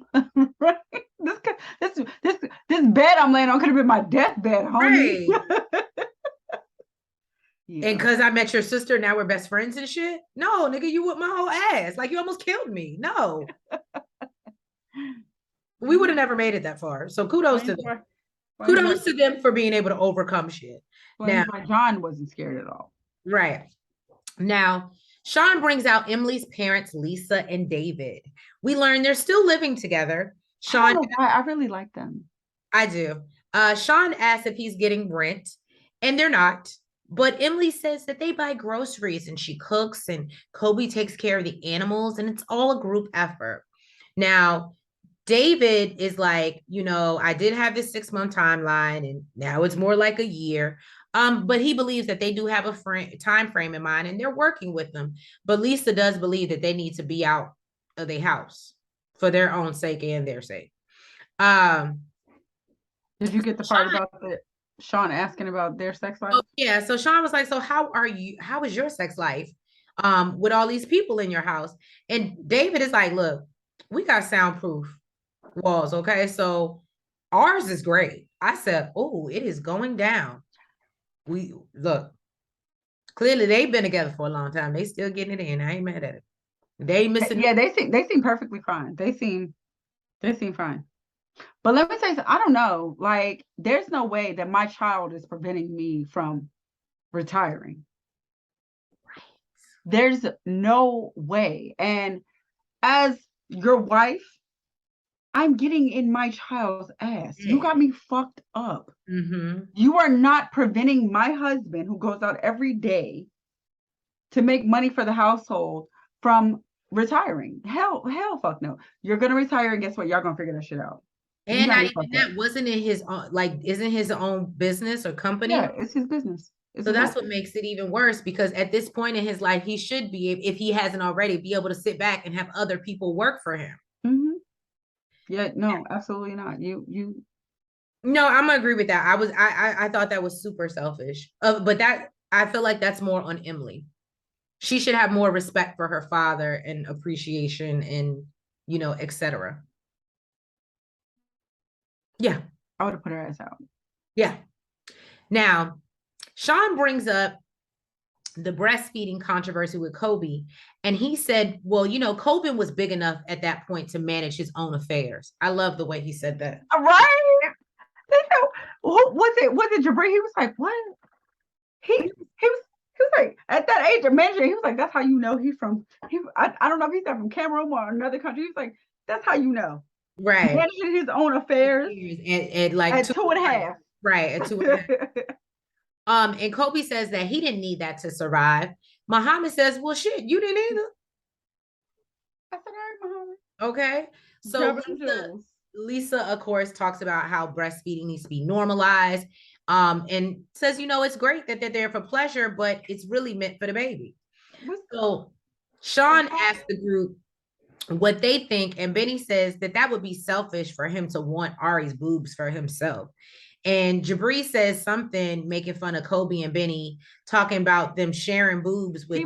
This bed I'm laying on could have been my deathbed, homie. Right. Yeah. And because I met your sister, now we're best friends and shit. No, nigga, you whooped my whole ass. Like you almost killed me. No. We would have never made it that far. So kudos to them. Kudos to them for being able to overcome shit. Now, John wasn't scared at all. Right. Now, Sean brings out Emily's parents, Lisa and David. We learn they're still living together. Sean, I really like them. I do. Sean asks if he's getting rent, and they're not. But Emily says that they buy groceries and she cooks, and Kobe takes care of the animals, and it's all a group effort. Now, David is like, I did have this 6-month timeline, and now it's more like a year. But he believes that they do have a time frame in mind, and they're working with them. But Lisa does believe that they need to be out of their house for their own sake and their sake. Did you get the part about Sean asking about their sex life? Oh, yeah. So Sean was like, so how is your sex life with all these people in your house? And David is like, look, we got soundproof walls, okay? So ours is great. I said, oh, it is going down. We look, clearly they've been together for a long time. They still getting it in. I ain't mad at it. They ain't missing. Yeah, they seem perfectly fine. They seem fine. But let me say something. I don't know. Like, there's no way that my child is preventing me from retiring. Right. There's no way. And as your wife, I'm getting in my child's ass. Yeah. You got me fucked up. Mm-hmm. You are not preventing my husband, who goes out every day to make money for the household, from retiring. Hell, fuck no. You're gonna retire, and guess what? Y'all gonna figure that shit out. And that wasn't in his own, isn't his own business or company? Yeah, it's his business. So that's what makes it even worse, because at this point in his life, he should be, if he hasn't already, be able to sit back and have other people work for him. Mm-hmm. Yeah, no, absolutely not. You. No, I'm gonna agree with that. I thought that was super selfish. But that, I feel like that's more on Emily. She should have more respect for her father and appreciation and, etc. Yeah. I would have put her ass out. Yeah. Now, Sean brings up the breastfeeding controversy with Kobe. And he said, well, Kobe was big enough at that point to manage his own affairs. I love the way he said that. Right. Was it Jibri? He was like, what? He was like, at that age of managing, he was like, that's how you know he's from, I don't know if he's from Cameroon or another country. He was like, that's how you know. Right. Managing his own affairs at like at 2.5. Right, at 2.5. And Kobe says that he didn't need that to survive. Mohamed says, well, shit, you didn't either. I said, all right, Mohamed. Okay. So Lisa, of course, talks about how breastfeeding needs to be normalized. And says, it's great that they're there for pleasure, but it's really meant for the baby. So Sean asked the group what they think, and Benny says that would be selfish for him to want Ari's boobs for himself. And Jibri says something making fun of Kobe and Benny, talking about them sharing boobs with he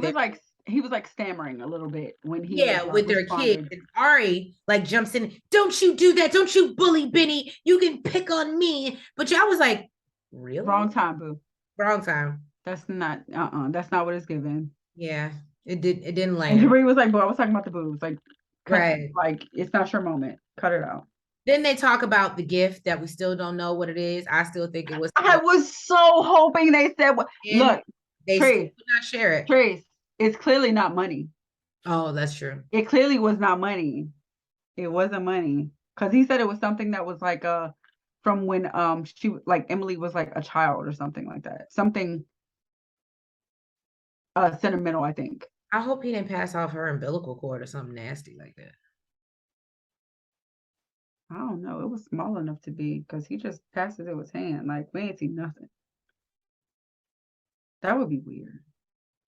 was like stammering a little bit when he with their kid. And Ari jumps in, don't you do that, don't you bully Benny, you can pick on me. But y'all was like, really? Wrong time, boo. Wrong time. That's not that's not what it's given. Yeah, it didn't land. And Jibri was like, bro, I was talking about the boobs. Like, right. Like, it's not your moment. Cut it out. Then they talk about the gift that we still don't know what it is. I still think it was. I was so hoping they said, look, they Trace, still not share it. Trace, it's clearly not money. Oh, that's true. It clearly was not money. It wasn't money. Because he said it was something that was like from when Emily was like a child or something like that. Something sentimental, I think. I hope he didn't pass off her umbilical cord or something nasty like that. I don't know. It was small enough to be, because he just passes it with his hand. Like, we ain't see nothing. That would be weird.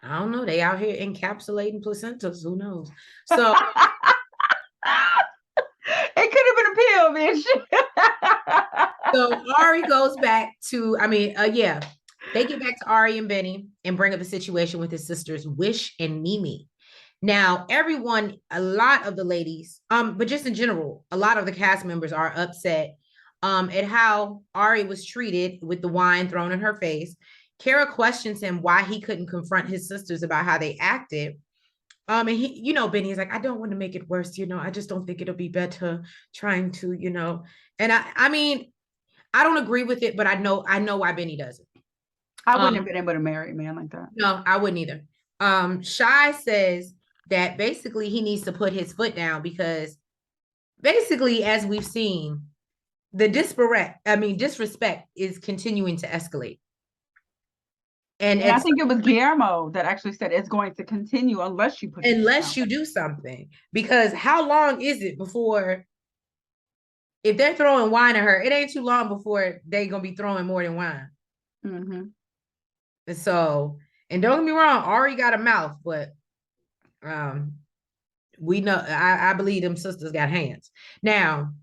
I don't know. They out here encapsulating placentas. Who knows? So it could have been a pill, bitch. so Ari goes back to, yeah, they get back to Ari and Benny and bring up a situation with his sisters, Wish and Mimi. Now, everyone, a lot of the ladies, but just in general, a lot of the cast members are upset at how Ari was treated with the wine thrown in her face. Kara questions him why he couldn't confront his sisters about how they acted. And he, Benny is like, I don't want to make it worse, I just don't think it'll be better trying to, and I mean, I don't agree with it, but I know why Benny does it. I wouldn't have been able to marry a man like that. No, I wouldn't either. Shy says that basically he needs to put his foot down because basically, as we've seen, the disrespect is continuing to escalate. And I think it was Guillermo that actually said it's going to continue unless you do something. Because how long is it before, if they're throwing wine at her, it ain't too long before they're gonna be throwing more than wine. Mm-hmm. And so, and don't get me wrong, Ari got a mouth, but we know I believe them sisters got hands. Now,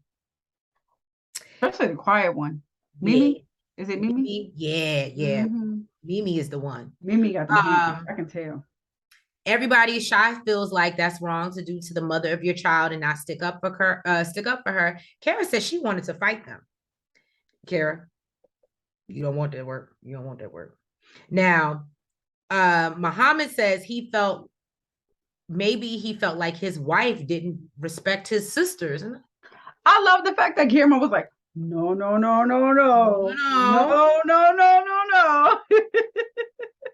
especially the quiet one. Mimi? Yeah. Is it Mimi? Yeah. Mm-hmm. Mimi is the one. Mimi got the hands. I can tell. Everybody, Shy feels like that's wrong to do to the mother of your child and not stick up for her. Kara says she wanted to fight them. Kara, you don't want that work. Now, Mohamed says he felt like his wife didn't respect his sisters. I love the fact that Guillermo was like, no.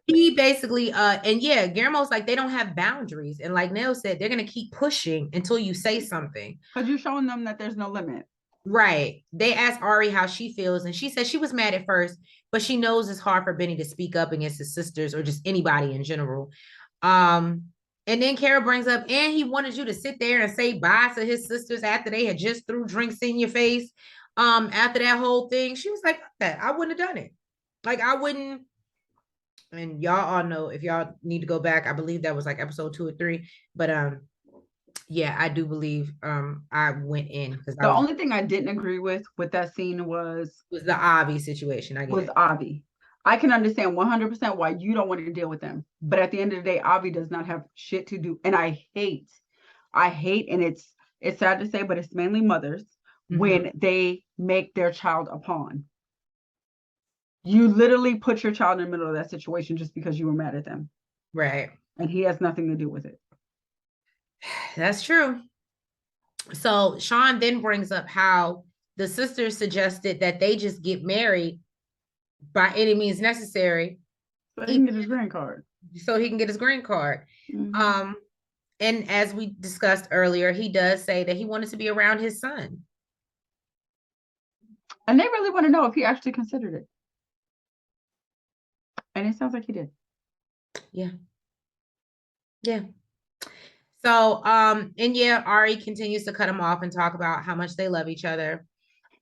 He basically, Guillermo's like, they don't have boundaries. And like Nell said, they're going to keep pushing until you say something. Because you're showing them that there's no limit. Right. They asked Ari how she feels, and she said she was mad at first, but she knows it's hard for Benny to speak up against his sisters or just anybody in general. And then Kara brings up, and he wanted you to sit there and say bye to his sisters after they had just threw drinks in your face. After that whole thing, she was like, I wouldn't have done it. Like, I wouldn't. And y'all all know, if y'all need to go back, I believe that was like episode 2 or 3. But yeah, I do believe I went in because the only thing I didn't agree with that scene was the Avi situation. Avi. I can understand 100% why you don't want to deal with them, but at the end of the day, Avi does not have shit to do. And I hate, and it's sad to say, but it's mainly mothers when they make their child a pawn. You literally put your child in the middle of that situation just because you were mad at them. Right. And he has nothing to do with it. That's true. So Sean then brings up how the sisters suggested that they just get married by any means necessary. So he can get his green card. Mm-hmm. And as we discussed earlier, he does say that he wanted to be around his son. And they really want to know if he actually considered it. And it sounds like he did. Yeah. So, Ari continues to cut him off and talk about how much they love each other.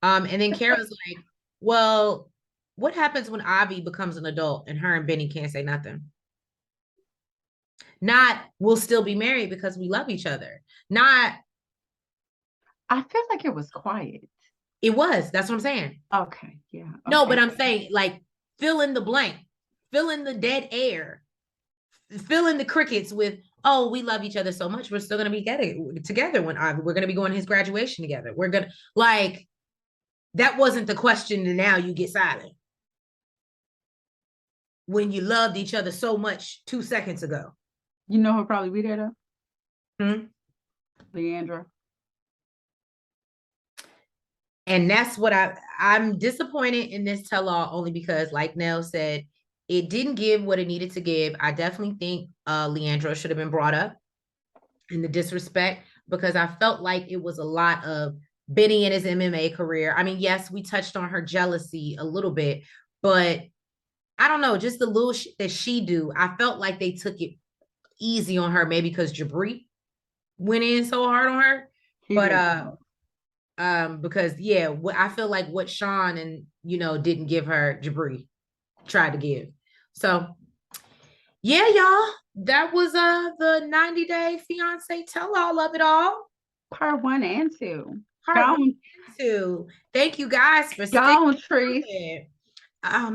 And then Kara's like, well, what happens when Avi becomes an adult and her and Benny can't say nothing? Not, we'll still be married because we love each other. Not. I feel like it was quiet. It was. That's what I'm saying. Okay. Yeah. Okay. No, but I'm saying, like, fill in the blank. Fill in the dead air. Fill in the crickets with, oh, we love each other so much. We're still going to be together when we're going to be going to his graduation together. We're going to, like, that wasn't the question. And now you get silent. When you loved each other so much 2 seconds ago. You know who'll probably be there though? Leandra. And that's what I'm disappointed in this tell-all, only because, like Nell said, it didn't give what it needed to give. I definitely think Leandro should have been brought up in the disrespect, because I felt like it was a lot of Benny and his MMA career. I mean, yes, we touched on her jealousy a little bit, but I don't know, just the little shit that she do. I felt like they took it easy on her, maybe because Jibri went in so hard on her. Because yeah, I feel like what Sean and didn't give her, Jibri tried to give. So yeah, y'all, that was the 90-day fiance tell all of it all. Part 1 and 2. Part 1 and 2. Thank you guys for sticking with it.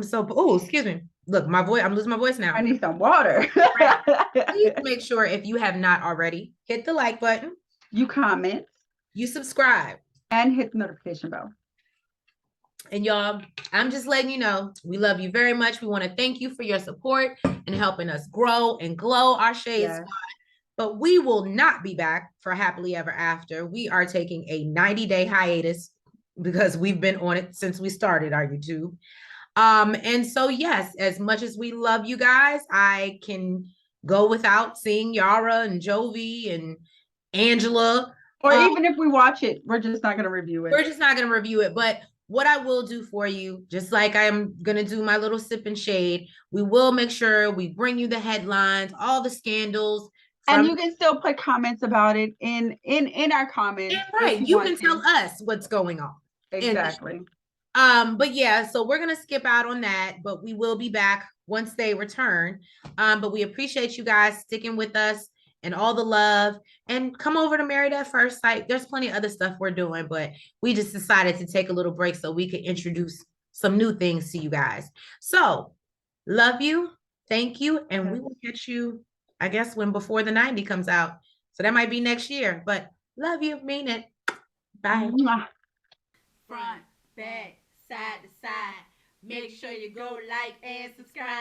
So excuse me. Look, my voice, I'm losing my voice now. I need some water. Please make sure, if you have not already, hit the like button. You comment. You subscribe. And hit the notification bell. And y'all, I'm just letting you know, we love you very much. We want to thank you for your support and helping us grow and glow our Shade Squad. But we will not be back for Happily Ever After. We are taking a 90-day hiatus because we've been on it since we started our YouTube. And so, yes, as much as we love you guys, I can go without seeing Yara and Jovi and Angela. Or even if we watch it, we're just not going to review it. We're just not going to review it. But what I will do for you, just like I'm going to do my little sip and shade, we will make sure we bring you the headlines, all the scandals. And you can still put comments about it in our comments. Right. You can tell us what's going on. Exactly. But yeah, so we're going to skip out on that, but we will be back once they return. But we appreciate you guys sticking with us and all the love, and come over to Married at First Sight. There's plenty of other stuff we're doing, but we just decided to take a little break so we could introduce some new things to you guys. So love you. Thank you. And we will catch you, I guess, when Before the 90 comes out. So that might be next year, but love you. Mean it. Bye. Front, back, side to side. Make sure you go like and subscribe.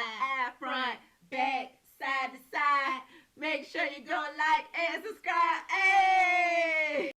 Front, back, side to side. Make sure you go like and subscribe. Hey!